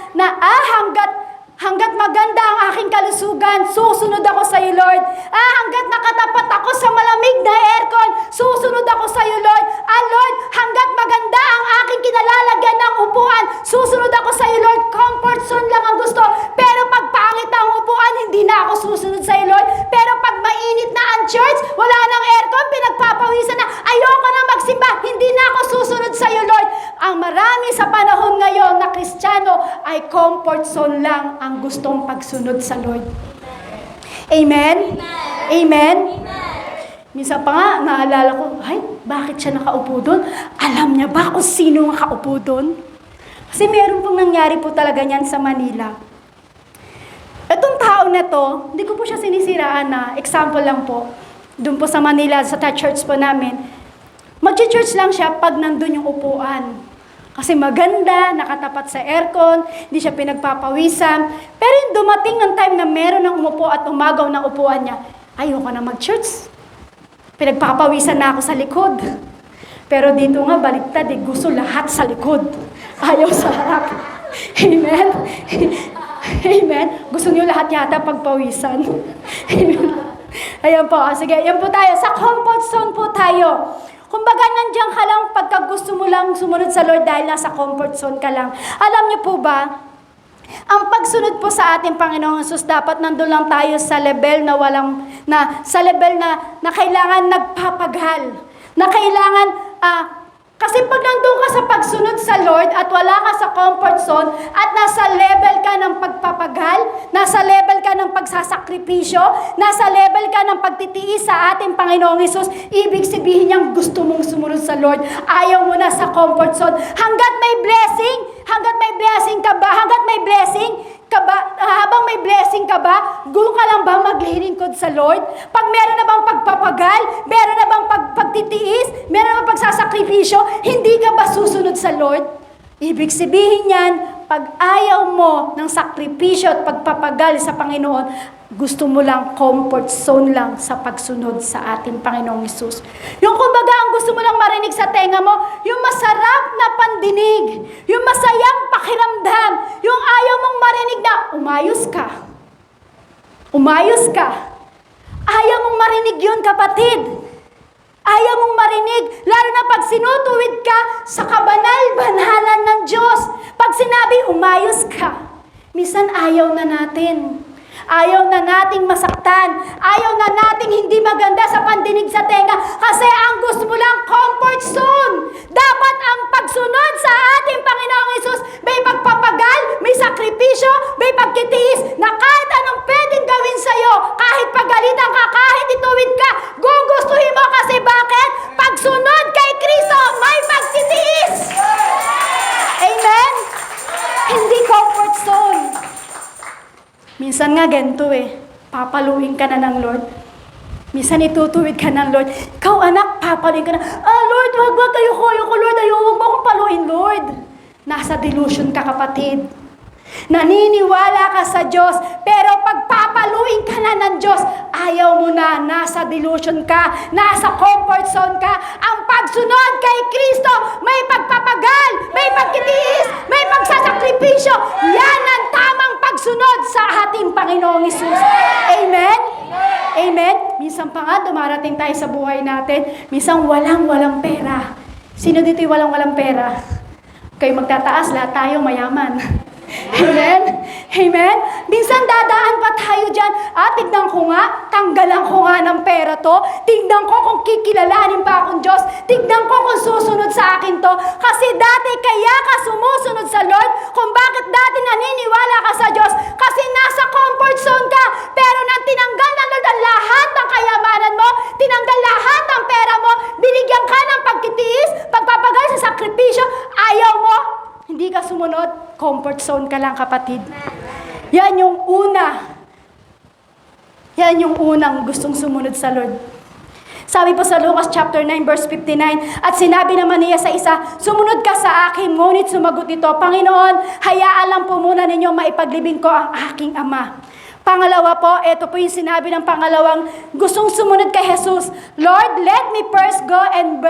hanggat maganda ang aking kalusugan, susunod ako sa iyo, Lord. Hanggat nakatapat ako sa malamig na aircon, susunod ako sa iyo, Lord. Lord, hanggat maganda ang aking kinalalagyan ng upuan, susunod ako sa iyo, Lord. Comfort zone lang ang gusto. Pero pag pangit ang upuan, hindi na ako susunod sa iyo, Lord. Pero pag mainit na ang church, wala nang aircon, pinagpapawisan na, ayoko na magsimba, hindi na ako susunod sa iyo, Lord. Ang marami sa panahon ngayon na Kristiyano ay comfort zone lang ang gustong pagsunod sa Lord. Amen? Amen? Minsan pa nga, naalala ko, ay, bakit siya nakaupo doon? Alam niya ba kung sino nakaupo doon? Kasi meron pong nangyari po talaga niyan sa Manila. Itong tao na to, hindi ko po siya sinisiraan na, example lang po, doon po sa Manila, sa church po namin, mag-church lang siya pag nandun yung upuan. Kasi maganda, nakatapat sa aircon, hindi siya pinagpapawisan. Pero yung dumating ng time na meron ng umupo at umagaw ng upuan niya, ayoko na mag-church. Pinagpapawisan na ako sa likod. Pero dito nga, baliktad eh, gusto lahat sa likod. Ayaw sa harap. Amen? Amen? Gusto niyo lahat yata pagpawisan. Amen? Ayan po, sige, yan po tayo. Sa comfort zone po tayo. Kumbaga, nandiyan ka lang pagka gusto mo lang sumunod sa Lord dahil nasa comfort zone ka lang. Alam niyo po ba, ang pagsunod po sa ating Panginoong Hesus, dapat nandun lang tayo sa level na kailangan nagpapagal. Na kailangan, kasi pag nandun ka sa pagsunod sa Lord at wala ka sa comfort zone at nasa level ka ng pagpapagal, nasa level ka ng pagsasakripisyo, nasa level ka ng pagtitiis sa ating Panginoong Hesus, ibig sabihin niyang gusto mong sumunod sa Lord. Ayaw mo na sa comfort zone. Hanggat may blessing ka ba? Hanggat may blessing, habang may blessing ka ba, doon ka lang ba maglilingkod sa Lord? Pag meron na bang pagpapagal, meron na bang pagtitiis, meron na bang pagsasakripisyo, hindi ka ba susunod sa Lord? Ibig sabihin yan, pag ayaw mo ng sakripisyo at pagpapagal sa Panginoon, gusto mo lang comfort zone lang sa pagsunod sa ating Panginoong Hesus. Yung kumbaga, ang gusto mo lang marinig sa tenga mo, yung masarap na pandinig, yung masayang pakiramdam, yung ayaw mong marinig na umayos ka. Umayos ka. Ayaw mong marinig yun, kapatid. Ayaw mong marinig, lalo na pag sinutuwid ka sa kabanal-banalan ng Diyos. Pag sinabi, umayos ka, minsan ayaw na natin. Ayaw na nating masaktan. Ayaw na nating hindi maganda sa pandinig sa tenga. Kasi ang gusto mo lang, comfort zone. Dapat ang pagsunod sa ating Panginoong Hesus, may pagpapagal, may sakripisyo, may pagkitiis, na kahit anong pwedeng gawin sa'yo, kahit pagalitan ka, kahit ituwid ka, gugustuhin mo kasi bakit? Pagsunod kay Kristo, may pagtitiis. Amen? Hindi comfort zone. Minsan nga ganito papaluin ka na ng Lord. Minsan itutuwid ka ng Lord. Ikaw anak, papaluin ka na. Lord, wag kayo Lord, wag mo akong paluin, Lord. Nasa delusion ka, kapatid. Naniniwala ka sa Diyos, pero pag papaluin ka na ng Diyos, ayaw mo na, nasa delusion ka, nasa comfort zone ka. Ang pagsunod kay Kristo, may pagpapagal, may pagkitiis, may pagsasakripisyo. Yan ang tamang pagsunod sa ating Panginoong Hesus. Amen? Amen? Minsan pa nga, dumarating tayo sa buhay natin, minsan walang pera. Sino dito'y walang pera? Kayo magtataas, lahat tayo mayaman. Amen? Amen? Minsan dadaan pa tayo dyan, tignan ko nga, tanggalan ko nga ng pera to, tignan ko kung kikilalanin pa akong Diyos, tignan ko kung susunod sa akin to, kasi dati kaya ka sumusunod sa Lord, kung bakit dati naniniwala ka sa Diyos, kasi nasa comfort zone ka, pero nang tinanggal ng Lord ang lahat ng kayamanan mo, tinanggal lahat ng pera mo, binigyan ka ng pagtitiis, pagpapagal sa sakripisyo, ayaw mo, hindi ka sumunod, comfort zone ka lang, kapatid. Yan yung unang gustong sumunod sa Lord. Sabi po sa Lucas chapter 9 verse 59, at sinabi naman niya sa isa, sumunod ka sa akin, ngunit sumagot ito, Panginoon, hayaan lang po muna ninyo maipaglibing ko ang aking ama. Pangalawa po, ito po yung sinabi ng pangalawang gustong sumunod kay Jesus, Lord, let me first go and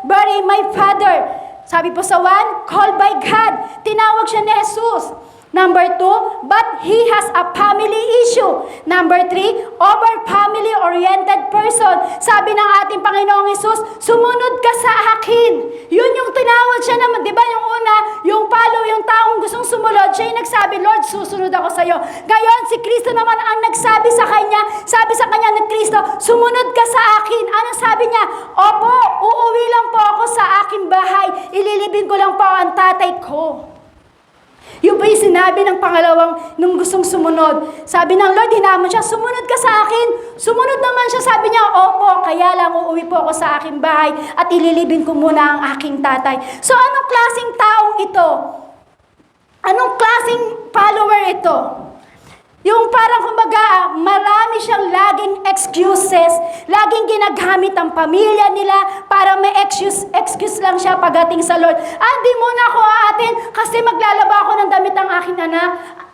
bury my father. Sabi po sa 1, called by God. Tinawag siya ni Jesus. Number 2, but he has a family issue. Number 3, over family-oriented person. Sabi ng ating Panginoong Hesus, sumunod ka sa akin. Yun yung tinawag siya naman. Di ba yung una, yung yung taong gustong sumunod, siya yung nagsabi, Lord, susunod ako sa iyo. Ngayon, si Kristo naman ang nagsabi sa kanya, sabi sa kanya ng Kristo, sumunod ka sa akin. Anong sabi niya? Opo, uuwi lang po ako sa aking bahay. Ililibing ko lang po ang tatay ko. Yung po yung sinabi ng pangalawang nung gustong sumunod. Sabi ng Lord, hinamon siya, sumunod ka sa akin. Sumunod naman siya, sabi niya, opo, kaya lang uuwi po ako sa aking bahay at ililibing ko muna ang aking tatay. So anong klaseng taong ito? Anong klaseng follower ito? Yung parang kumbaga, marami siyang laging excuses, laging ginagamit ang pamilya nila para may excuse lang siya pagdating sa Lord. Di muna ako aatin kasi maglalaba ako ng damit ng aking anak.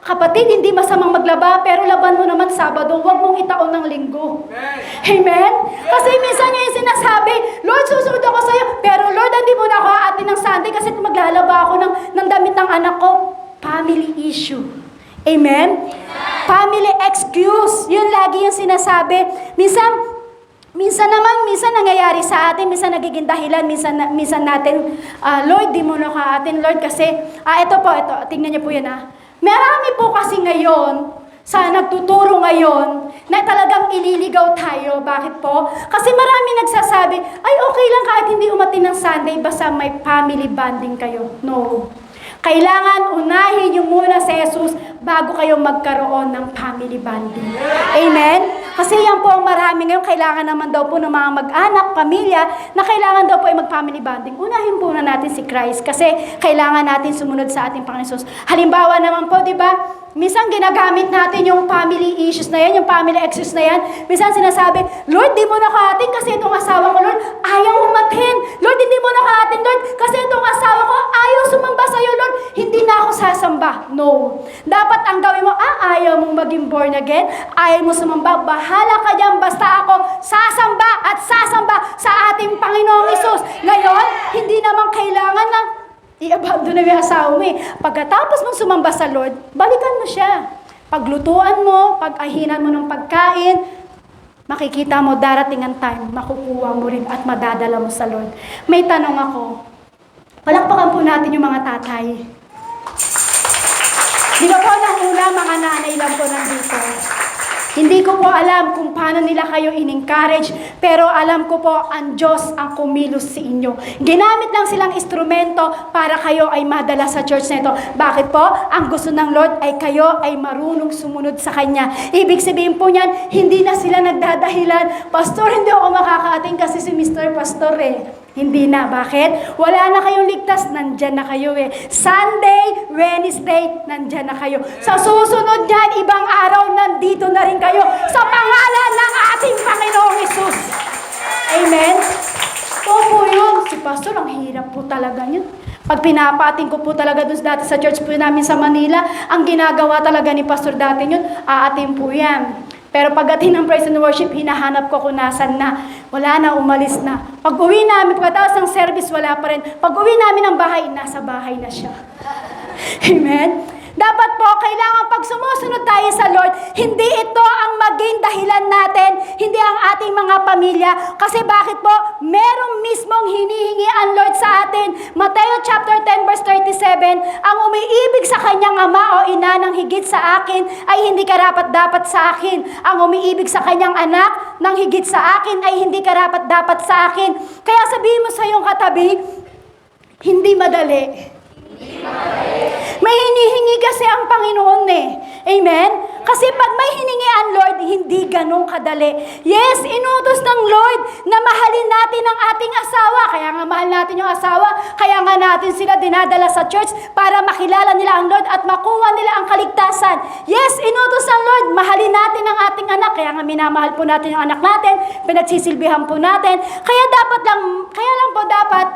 Kapatid, hindi masamang maglaba, pero laban mo naman Sabado, huwag mong itaon ng Linggo. Amen? Kasi minsan niya yung sinasabi, Lord, susunod ako sa iyo, pero Lord, hindi muna ako aatin ng Sunday kasi maglalaba ako ng damit ng anak ko. Family issue. Amen? Family excuse. Yun lagi yung sinasabi. Minsan nangyayari sa atin, minsan nagiging dahilan, minsan natin, Lord, di mo na ka atin, Lord, kasi, ito, tingnan niyo po yan, Marami po kasi ngayon, sa nagtuturo ngayon, na talagang ililigaw tayo. Bakit po? Kasi marami nagsasabi, ay okay lang kahit hindi umatin ng Sunday, basta may family bonding kayo. No. Kailangan unahin niyo muna si Jesus bago kayo magkaroon ng family bonding. Amen? Kasi yan po ang marami ngayon, kailangan naman daw po ng mga mag-anak, pamilya, na kailangan daw po ay mag-family bonding. Unahin po na natin si Christ kasi kailangan natin sumunod sa ating Panginoon Jesus. Halimbawa naman po, di ba? Minsan ginagamit natin yung family issues na yan, yung family issues na yan. Minsan sinasabi, Lord, di mo nakahatin kasi itong asawa ko, Lord, ayaw umatin. Lord, hindi mo nakahatin, Lord, kasi itong asawa ko, ayaw sumamba sa'yo, Lord. Hindi na ako sasamba. No. Dapat ang gawin mo, ayaw mong maging born again, ayaw mo sumamba, bahala ka dyan, basta ako sasamba at sasamba sa ating Panginoong Isus. Ngayon, hindi naman kailangan na i-abandon na yung asawa mo eh. Pagkatapos mong sumamba sa Lord, balikan mo siya. Paglutuan mo, pag-ahinan mo ng pagkain, makikita mo darating ang time, makukuha mo rin at madadala mo sa Lord. May tanong ako. Palakpakan po natin yung mga tatay. Di ba po nang una, mga nanay lang po nandito. Hindi ko po alam kung paano nila kayo in-encourage, pero alam ko po ang Diyos ang kumilos sa inyo. Ginamit lang silang instrumento para kayo ay madala sa church na ito. Bakit po? Ang gusto ng Lord ay kayo ay marunong sumunod sa Kanya. Ibig sabihin po niyan, hindi na sila nagdadahilan, Pastor, hindi ako makakaating kasi si Mr. Pastor eh. Hindi na. Bakit? Wala na kayong ligtas, nandyan na kayo eh. Sunday, Wednesday, nandyan na kayo. Sa susunod niyan, ibang araw, nandito na rin kayo sa pangalan ng ating Panginoong Hesus. Amen? Oo po yun. Si Pastor, ang hirap po talaga yun. Pag pinapating ko po talaga dun dati sa church po namin sa Manila, ang ginagawa talaga ni Pastor dati yun, aating po yan. Pero pagdating ng praise and worship, hinahanap ko kung nasan na. Wala na, umalis na. Pag uwi namin, pagkatapos ng service, wala pa rin. Pag uwi namin ng bahay, nasa bahay na siya. Amen? Dapat po, kailangan pag sumusunod tayo sa Lord, hindi ito ang maging dahilan natin, hindi ang ating mga pamilya. Kasi bakit po? Merong mismong hinihingi ang Lord sa atin. Mateo chapter 10 verse 37, ang umiibig sa kanyang ama o ina ng higit sa akin ay hindi karapat-dapat sa akin. Ang umiibig sa kanyang anak ng higit sa akin ay hindi karapat-dapat sa akin. Kaya sabihin mo sa iyong katabi, hindi madali. May hinihingi kasi ang Panginoon eh. Amen? Kasi pag may hiningi ang Lord, hindi ganun kadali. Yes, inutos ng Lord na mahalin natin ang ating asawa. Kaya nga mahal natin yung asawa. Kaya nga natin sila dinadala sa church para makilala nila ang Lord at makuha nila ang kaligtasan. Yes, inutos ng Lord, mahalin natin ang ating anak. Kaya nga minamahal po natin yung anak natin. Pinagsisilbihan po natin. Kaya lang po dapat,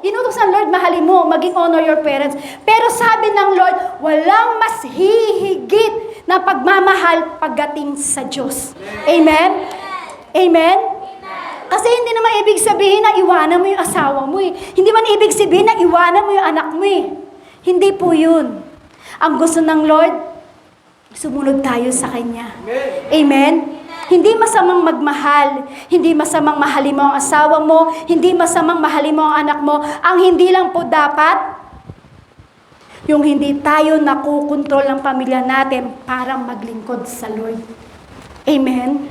inutos ng Lord, mahalin mo, maging honor your parents. Pero sabi ng Lord, walang mas hihigit na pagmamahal pagdating sa Diyos. Amen? Amen? Kasi hindi naman ibig sabihin na iwanan mo yung asawa mo eh. Hindi man ibig sabihin na iwanan mo yung anak mo eh. Hindi po yun. Ang gusto ng Lord, sumunod tayo sa Kanya. Amen? Hindi masamang magmahal. Hindi masamang mahalin mo ang asawa mo. Hindi masamang mahalin mo ang anak mo. Ang hindi lang po dapat, yung hindi tayo nakukontrol ng pamilya natin para maglingkod sa Lord. Amen?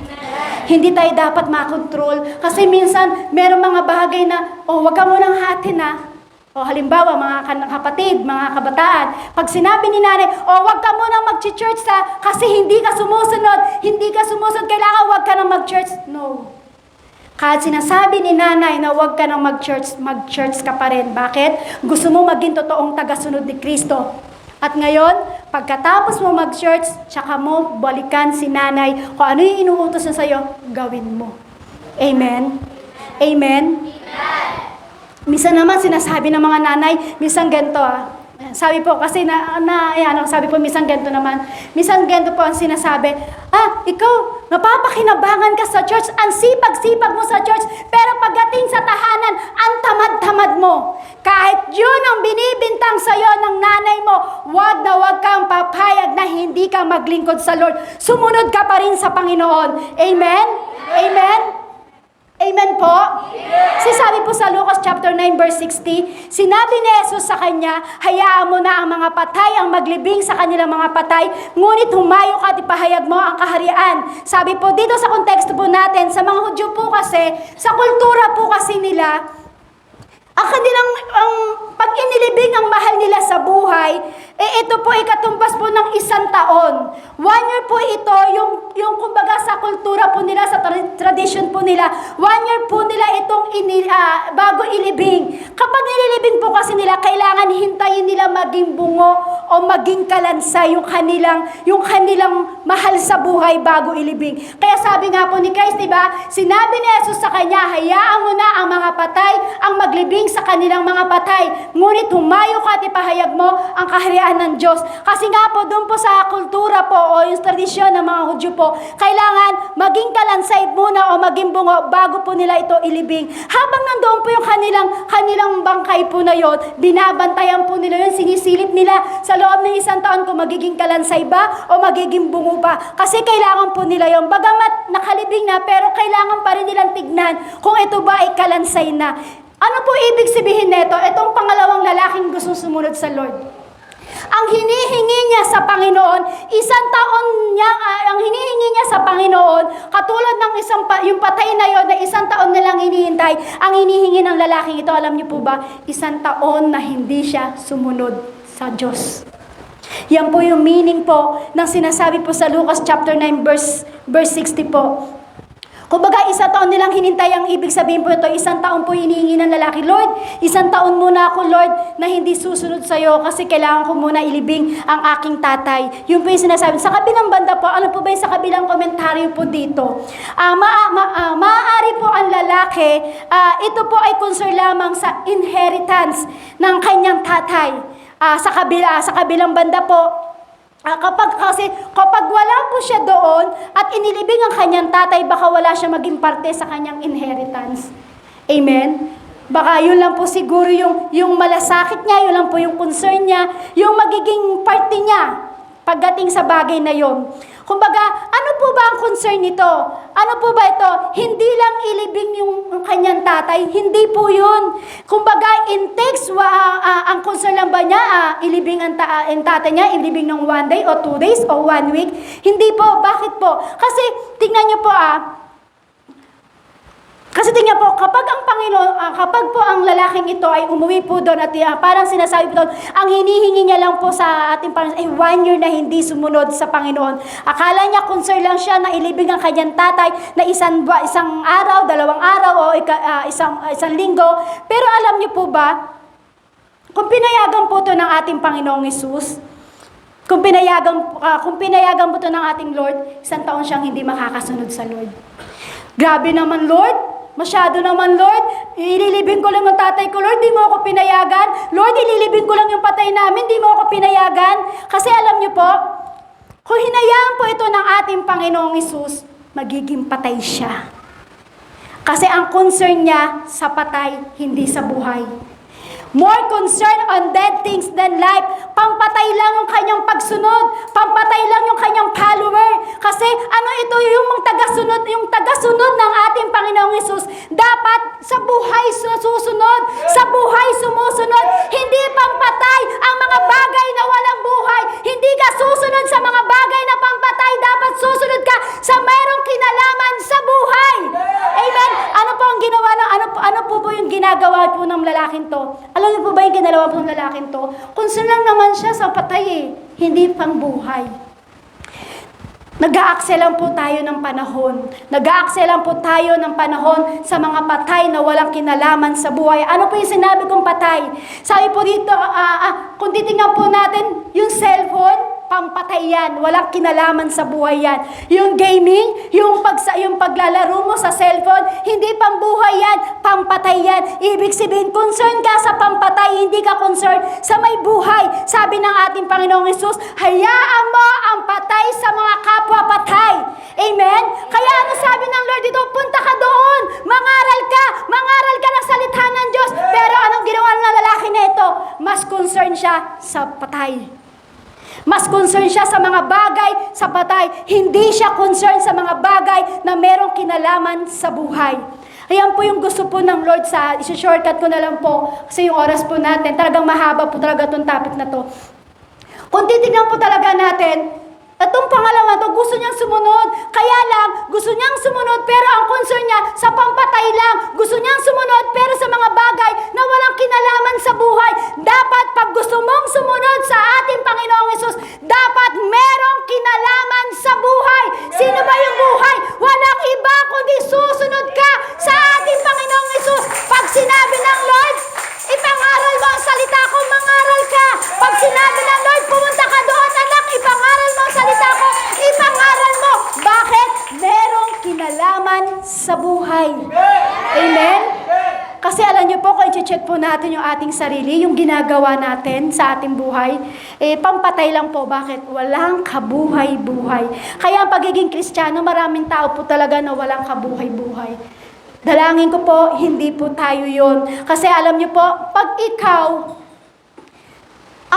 Hindi tayo dapat makontrol. Kasi minsan, merong mga bagay na, wag ka munang hatin na. Halimbawa, mga kapatid, mga kabataan, pag sinabi ni nanay, wag ka munang mag-church kasi hindi ka sumusunod, kailangan wag ka nang mag-church. No. Kahit sinasabi ni nanay na huwag ka nang mag-church ka pa rin. Bakit? Gusto mo maging totoong tagasunod ni Kristo. At ngayon, pagkatapos mo mag-church, tsaka mo balikan si nanay, kung ano yung inuutos na sa'yo, gawin mo. Amen? Amen? Minsan naman sinasabi ng mga nanay, minsan ganito Sabi po kasi sabi po minsan ganito naman. Minsan ganito po ang sinasabi, ikaw, napapakinabangan ka sa church, ang sipag-sipag mo sa church, pero pagdating sa tahanan, ang tamad-tamad mo. Kahit yun ang binibintang sa'yo ng nanay mo, wag na wag kang papayag na hindi ka maglingkod sa Lord. Sumunod ka pa rin sa Panginoon. Amen? Amen? Amen po? Yes. Sabi po sa Lucas chapter 9 verse 60, sinabi ni Jesus sa kanya, hayaan mo na ang mga patay ang maglibing sa kanilang mga patay, ngunit humayo ka at ipahayag mo ang kaharian. Sabi po dito sa konteksto po natin, sa mga Hudyo po kasi, sa kultura po kasi nila, ang pag inilibing ang mahal nila sa buhay, ito po ay katumbas po ng 1 taon. 1 year po ito, yung kumbaga sa kultura po nila, sa tradition po nila, 1 year po nila itong bago ilibing. Kapag nililibing po kasi nila, kailangan hintayin nila maging bungo o maging kalansay yung kanilang mahal sa buhay bago ilibing. Kaya sabi nga po ni Christ, diba, sinabi ni Jesus sa kanya, hayaan mo na ang mga patay ang maglibing sa kanilang mga patay. Ngunit humayo ka at ipahayag mo ang kaharian ng Diyos. Kasi nga po, doon po sa kultura po o yung tradisyon ng mga Hudyo po, kailangan maging kalansay muna o maging bungo bago po nila ito ilibing. Habang nandoon po yung kanilang bangkay po na yon, binabantayan po nila yun, sinisilip nila sa loob ng 1 taon kung magiging kalansay ba o magiging bungo ba. Kasi kailangan po nila yon. Bagamat nakalibing na, pero kailangan pa rin nilang tignan kung ito ba ay kalansay na. Ano po ibig sabihin nito? Itong pangalawang lalaking gustong sumunod sa Lord. Ang hinihingi niya sa Panginoon, 1 taon niya, ang hinihingi niya sa Panginoon, katulad ng yung patay na yon na 1 taon na lang hinihintay, ang hinihingi ng lalaking ito, alam niyo po ba, 1 taon na hindi siya sumunod sa Diyos. Yan po yung meaning po ng sinasabi po sa Lucas chapter 9 verse 60 po. Kumbaga, 1 taon nilang hinintay, ang ibig sabihin po ito, 1 taon po hinihingi ng lalaki, Lord, 1 taon muna ako, Lord, na hindi susunod sa'yo kasi kailangan ko muna ilibing ang aking tatay. Yun po yung sinasabi. Sa kabilang banda po, ano po ba yung sa kabilang komentaryo po dito? Maaari po ang lalaki, ito po ay concern lamang sa inheritance ng kanyang tatay. Sa kabilang banda po, kapag wala po siya doon at inilibing ang kanyang tatay, baka wala siya maging parte sa kanyang inheritance. Amen? Baka yun lang po siguro yung malasakit niya, yun lang po yung concern niya, yung magiging parte niya pagdating sa bagay na yon. Kumbaga, ano po ba ang concern nito? Ano po ba ito? Hindi lang ilibing yung kanyang tatay, hindi po yun. Kumbaga, in text, ang concern lang ba niya, ilibing ang tatay niya, ilibing ng 1 day o 2 days o 1 week? Hindi po. Bakit po? Kasi, tingnan niyo po kasi tingnan po, kapag ang Panginoon, kapag po ang lalaking ito ay umuwi po doon at parang sinasabi po doon, ang hinihingi niya lang po sa ating Panginoon ay 1 year na hindi sumunod sa Panginoon. Akala niya concern lang siya na ilibing ang kanyang tatay na isang araw, 2 araw o isang linggo. Pero alam niyo po ba, kung pinayagan po ito ng ating Panginoong Hesus, kung pinayagan po ito ng ating Lord, 1 taon siyang hindi makakasunod sa Lord. Grabe naman, Lord. Masyado naman, Lord. Ililibing ko lang ang tatay ko, Lord. Di mo ako pinayagan. Lord, ililibing ko lang yung patay namin. Di mo ako pinayagan. Kasi alam niyo po, kung hinayaan po ito ng ating Panginoong Hesus, magiging patay siya. Kasi ang concern niya sa patay, hindi sa buhay. More concerned on dead things than life. Pampatay lang yung kanyang pagsunod. Pampatay lang yung kanyang follower. Kasi ano ito, yung tagasunod ng ating Panginoong Hesus, dapat sa buhay susunod, sa buhay sumusunod. Hindi pampatay ang mga bagay na walang buhay. Hindi ka susunod sa mga bagay na pampatay. Dapat susunod ka sa mayroong kinalaman sa buhay. Amen? Ano po ang ginawa ano po yung ginagawa po ng lalaking to? Alam niyo po ba yung ginalawa po ng lalaking to? Concern lang naman siya sa patay hindi pang buhay. Nag-aaksel lang po tayo ng panahon. Nag-aaksel lang po tayo ng panahon sa mga patay na walang kinalaman sa buhay. Ano po yung sinabi kong patay? Sabi po dito, kung titingnan po natin yung cellphone, pampatay yan. Walang kinalaman sa buhay yan. Yung gaming, yung paglalaro mo sa cellphone, hindi pambuhay yan, pampatay yan. Ibig sabihin, concern ka sa pampatay, hindi ka concern sa may buhay. Sabi ng ating Panginoong Hesus, hayaan mo ang patay sa mga kapwa-patay. Amen? Kaya ano sabi ng Lord dito, punta ka doon, mangaral ka ng salita ng Diyos. Pero anong ginawa ng lalaki na ito? Mas concern siya sa patay. Mas concern siya sa mga bagay sa patay. Hindi siya concern sa mga bagay na merong kinalaman sa buhay. Ayan po yung gusto po ng Lord isi-shortcut ko na lang po kasi yung oras po natin, talagang mahaba po talaga itong topic na to. Kung titignan po talaga natin, itong pangalawa to, gusto niyang sumunod. Kaya lang, gusto niyang sumunod pero ang concern niya sa pampatay lang. Gusto niyang sumunod pero sa mga bagay na walang kinalaman sa buhay. Dapat pag gusto mong sumunod buhay. Amen? Kasi alam niyo po, kung i-check po natin yung ating sarili, yung ginagawa natin sa ating buhay, pampatay lang po. Bakit? Walang kabuhay-buhay. Kaya ang pagiging Kristiyano, maraming tao po talaga na walang kabuhay-buhay. Dalangin ko po, hindi po tayo yon. Kasi alam niyo po, pag ikaw,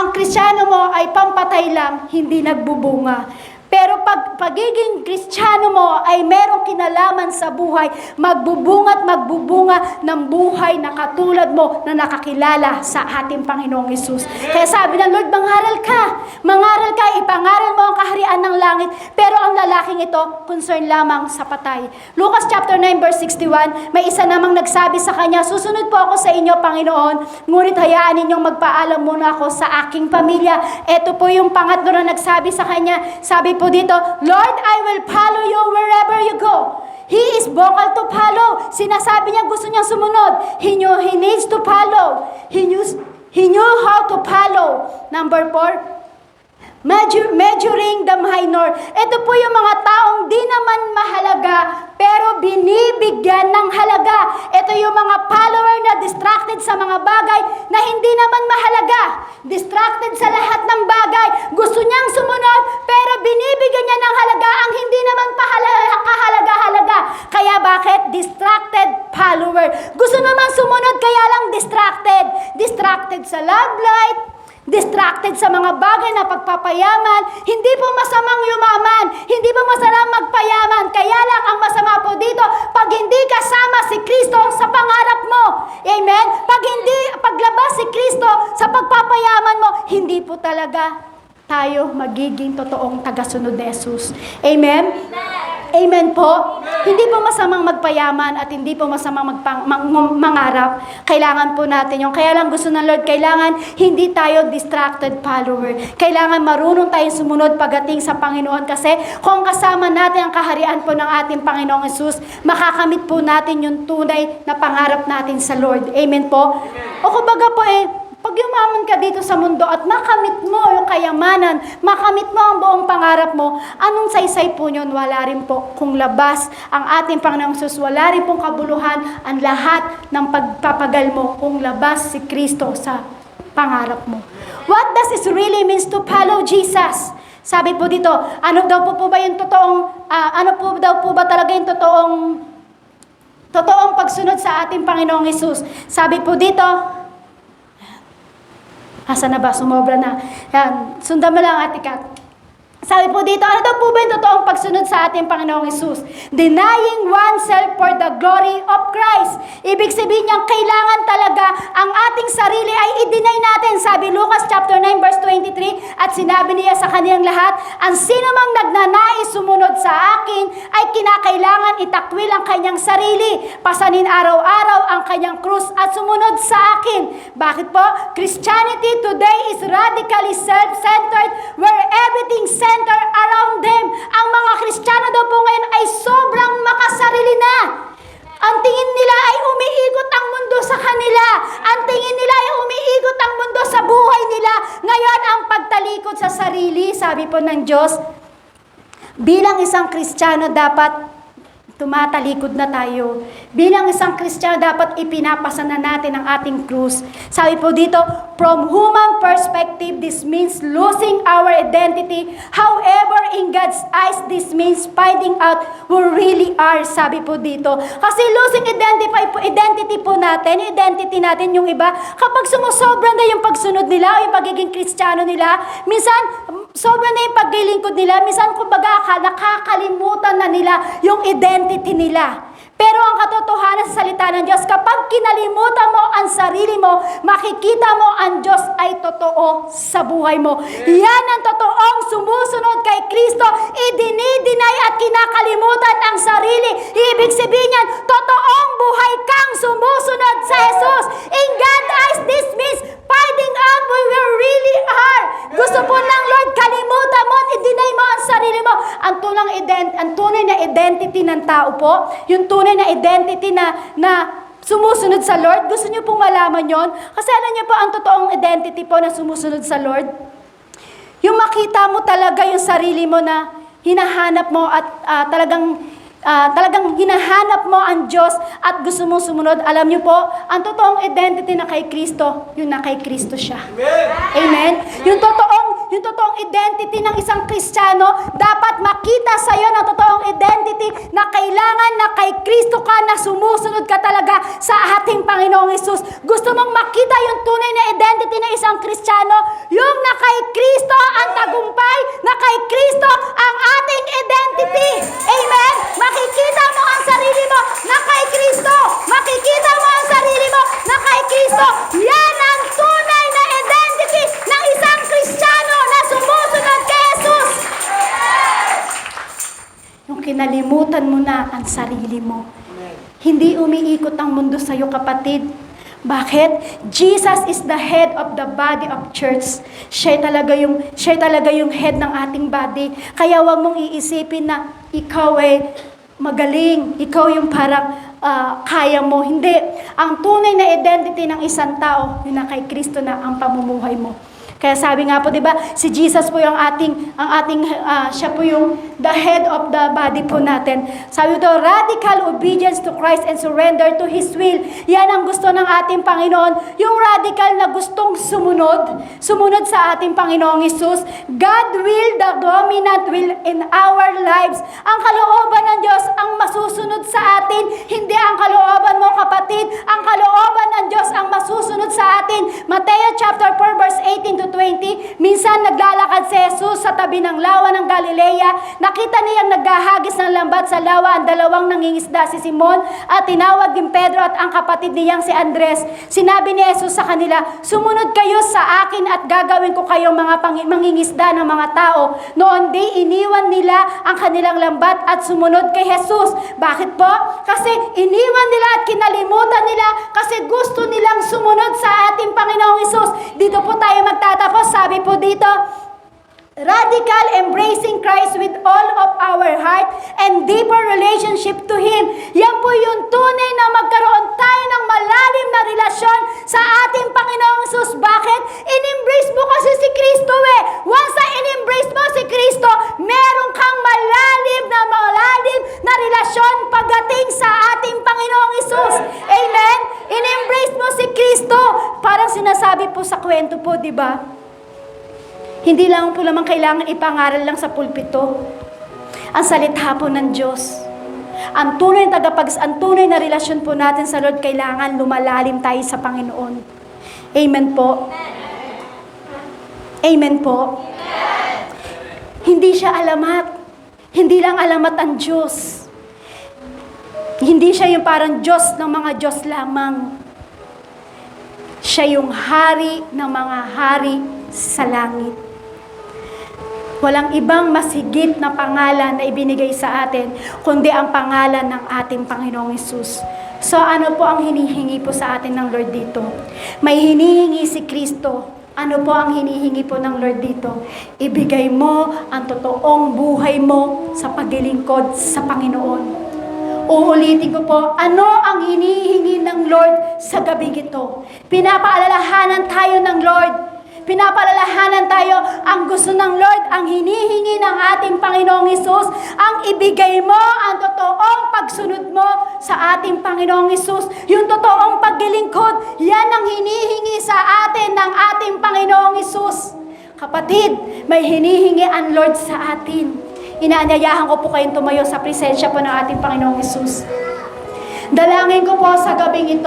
ang Kristiyano mo ay pampatay lang, hindi nagbubunga. Pero pag pagiging Kristiyano mo ay merong kinalaman sa buhay, magbubunga at magbubunga ng buhay na katulad mo na nakakilala sa ating Panginoong Hesus. Kaya sabi ng Lord, mangaral ka, ipangaral mo ang kaharian ng langit. Pero ang lalaking ito, concern lamang sa patay. Lucas chapter 9 verse 61, may isa namang nagsabi sa kanya, susunod po ako sa inyo, Panginoon, ngunit hayaan ninyong magpaalam muna ako sa aking pamilya. Ito po yung pangatlo na nagsabi sa kanya, sabi po dito, Lord, I will follow you wherever you go. He is vocal to follow. Sinasabi niya, gusto niyang sumunod. He needs to follow. He knew how to follow. Number 4, measuring the minor. Ito po yung mga taong di naman mahalaga, pero binibigyan ng halaga. Ito yung mga follower na distracted sa mga bagay na hindi naman mahalaga. Distracted sa lahat ng bagay. Gusto niyang sumunod, pero binibigyan niya ng halaga ang hindi naman kahalaga-halaga. Kaya bakit? Distracted follower. Gusto naman sumunod, kaya lang distracted. Distracted sa love life, distracted sa mga bagay na pagpapayaman. Hindi po masamang yumaman, hindi po masamang magpayaman. Kaya lang ang masama po dito, pag hindi kasama si Kristo sa pangarap mo. Amen? Paglabas si Kristo sa pagpapayaman mo, hindi po talaga tayo magiging totoong tagasunod ni Jesus. Amen? Amen po. Hindi po masamang magpayaman at hindi po masamang mangarap. Kailangan po natin yung. Kaya lang gusto ng Lord, kailangan hindi tayo distracted follower. Kailangan marunong tayong sumunod pagdating sa Panginoon kasi kung kasama natin ang kaharian po ng ating Panginoong Hesus, makakamit po natin yung tunay na pangarap natin sa Lord. Amen po? O kumbaga po pag yumaman ka dito sa mundo at makamit mo yung kayamanan, makamit mo ang buong pangarap mo, anong saysay po yun? Wala rin po. Kung labas ang ating Panginoong Hesus, wala rin pong kabuluhan ang lahat ng pagpapagal mo kung labas si Kristo sa pangarap mo. What does it really means to follow Jesus? Sabi po dito, ano daw po ba yung totoong, ano po daw po ba talaga yung totoong pagsunod sa ating Panginoong Hesus? Sabi po dito, asa na ba? Sumobra na. Yan. Sundan mo lang, Ate Kat. Sabi po dito, ano daw po ba yung totoong pagsunod sa ating Panginoong Hesus? Denying oneself for the glory of Christ. Ibig sabihin niyang kailangan talaga ang ating sarili ay i-deny natin. Sabi Lucas chapter 9 verse 23, at sinabi niya sa kanilang lahat, ang sino mang nagnanais sumunod sa akin ay kinakailangan itakwil ang kanyang sarili. Pasanin araw-araw ang kanyang krus at sumunod sa akin. Bakit po? Christianity today is radically self-centered where everything centered around them. Ang mga Kristiyano daw po ngayon ay sobrang makasarili na. Ang tingin nila ay umiikot ang mundo sa kanila. Ang tingin nila ay umiikot ang mundo sa buhay nila. Ngayon, ang pagtalikod sa sarili, sabi po ng Diyos, bilang isang Kristiyano dapat tumatalikod na tayo. Bilang isang Kristiyano, dapat ipinapasa na natin ang ating krus. Sabi po dito, from human perspective, this means losing our identity. However, in God's eyes, this means finding out who we really are. Sabi po dito. Kasi losing identity po natin, identity natin yung iba, kapag sumusobra na yung pagsunod nila, o yung pagiging Kristiyano nila, minsan, sobra na yung paglilingkod nila, minsan kumbaga nakakalimutan na nila yung identity nila. Pero ang katotohanan sa salita ng Diyos, kapag kinalimutan mo ang sarili mo, makikita mo ang Diyos ay totoo sa buhay mo. Yan ang totoong sumusunod kay Kristo, idinidinay at kinakalimutan ang sarili. Ibig sabihin niyan, totoong buhay kang sumusunod sa Jesus. In God's eyes, this means finding out who we really are. Gusto po ng Lord, kalimutan mo at i-deny mo ang sarili mo. Ang tunay na identity ng tao po, yung tunay na identity na sumusunod sa Lord, gusto niyo pong malaman yon? Kasi alam niyo po, ang totoong identity po na sumusunod sa Lord, yung makita mo talaga yung sarili mo na hinahanap mo at talagang talagang hinahanap mo ang Diyos at gusto mong sumunod, alam niyo po, ang totoong identity na kay Kristo, yun na kay Kristo siya. Amen? Yung totoong identity ng isang Kristiyano, dapat makita sa iyo ng totoong identity na kailangan na kay Kristo ka, na sumusunod ka talaga sa ating Panginoong Hesus. Gusto mong makita yung tunay na identity ng isang Kristiyano, yung na kay Kristo ang tagumpay, na kay Kristo ang ating identity. Amen? Makikita mo ang sarili mo na kay Kristo. Makikita mo ang sarili mo na kay Kristo. Yan ang tunay na identity ng isang Kristiyano na sumusunod kay Jesus. Yung kinalimutan mo na ang sarili mo. Hindi umiikot ang mundo sa iyo, kapatid. Bakit? Jesus is the head of the body of church. Siya talaga yung head ng ating body. Kaya wag mong iisipin na ikaw ay magaling. Ikaw yung parang kaya mo. Hindi. Ang tunay na identity ng isang tao, yun na kay Kristo na ang pamumuhay mo. Kaya sabi nga po, 'di ba? Si Jesus po yung siya po yung the head of the body po natin. Sabi ito, radical obedience to Christ and surrender to His will. Yan ang gusto ng ating Panginoon. Yung radical na gustong sumunod sa ating Panginoong Hesus. God will, the dominant will in our lives. Ang kalooban ng Diyos ang masusunod sa atin. Hindi ang kalooban mo, kapatid. Ang kalooban ng Diyos ang masusunod sa atin. Mateo chapter 4 verse 18 to 20, minsan naglalakad si Jesus sa tabi ng lawa ng Galilea. Nakita niyang naghahagis ng lambat sa lawa ang dalawang nangingisda, si Simon at tinawag din Pedro at ang kapatid niyang si Andres. Sinabi ni Jesus sa kanila, sumunod kayo sa akin at gagawin ko kayong mga mangingisda ng mga tao. Noon di iniwan nila ang kanilang lambat at sumunod kay Jesus. Bakit po? Kasi iniwan nila at kinalimutan nila kasi gusto nilang sumunod sa ating Panginoong Hesus. Dito po tayo magtatapos. Sabi po dito, radical embracing Christ with all of our heart and deeper relationship to Him. Yan po yung tunay na magkaroon tayo ng malalim na relasyon sa ating Panginoong Hesus. Bakit? In-embrace mo kasi si Kristo eh. Once na in-embrace mo si Kristo, meron kang malalim na relasyon pagdating sa ating Panginoong Hesus. Amen? In-embrace mo si Kristo. Parang sinasabi po sa kwento po, di ba? Hindi lang po naman kailangan ipangaral lang sa pulpito. Ang salita po ng Diyos. Ang tunay na relasyon po natin sa Lord, kailangan lumalalim tayo sa Panginoon. Amen po. Amen po. Hindi siya alamat. Hindi lang alamat ang Diyos. Hindi siya yung parang Diyos ng mga Diyos lamang. Siya yung hari ng mga hari sa langit. Walang ibang mas higit na pangalan na ibinigay sa atin, kundi ang pangalan ng ating Panginoong Hesus. So ano po ang hinihingi po sa atin ng Lord dito? May hinihingi si Kristo. Ano po ang hinihingi po ng Lord dito? Ibigay mo ang totoong buhay mo sa paglilingkod sa Panginoon. Uulitin ko po, ano ang hinihingi ng Lord sa gabing ito? Pinapaalalahanan tayo ng Lord. Pinapalalahanan tayo, ang gusto ng Lord, ang hinihingi ng ating Panginoong Hesus, ang ibigay mo ang totoong pagsunod mo sa ating Panginoong Hesus. Yung totoong paglilingkod, yan ang hinihingi sa atin ng ating Panginoong Hesus. Kapatid, may hinihingi ang Lord sa atin. Inaanyayahan ko po kayong tumayo sa presensya po ng ating Panginoong Hesus. Dalangin ko po sa gabing ito.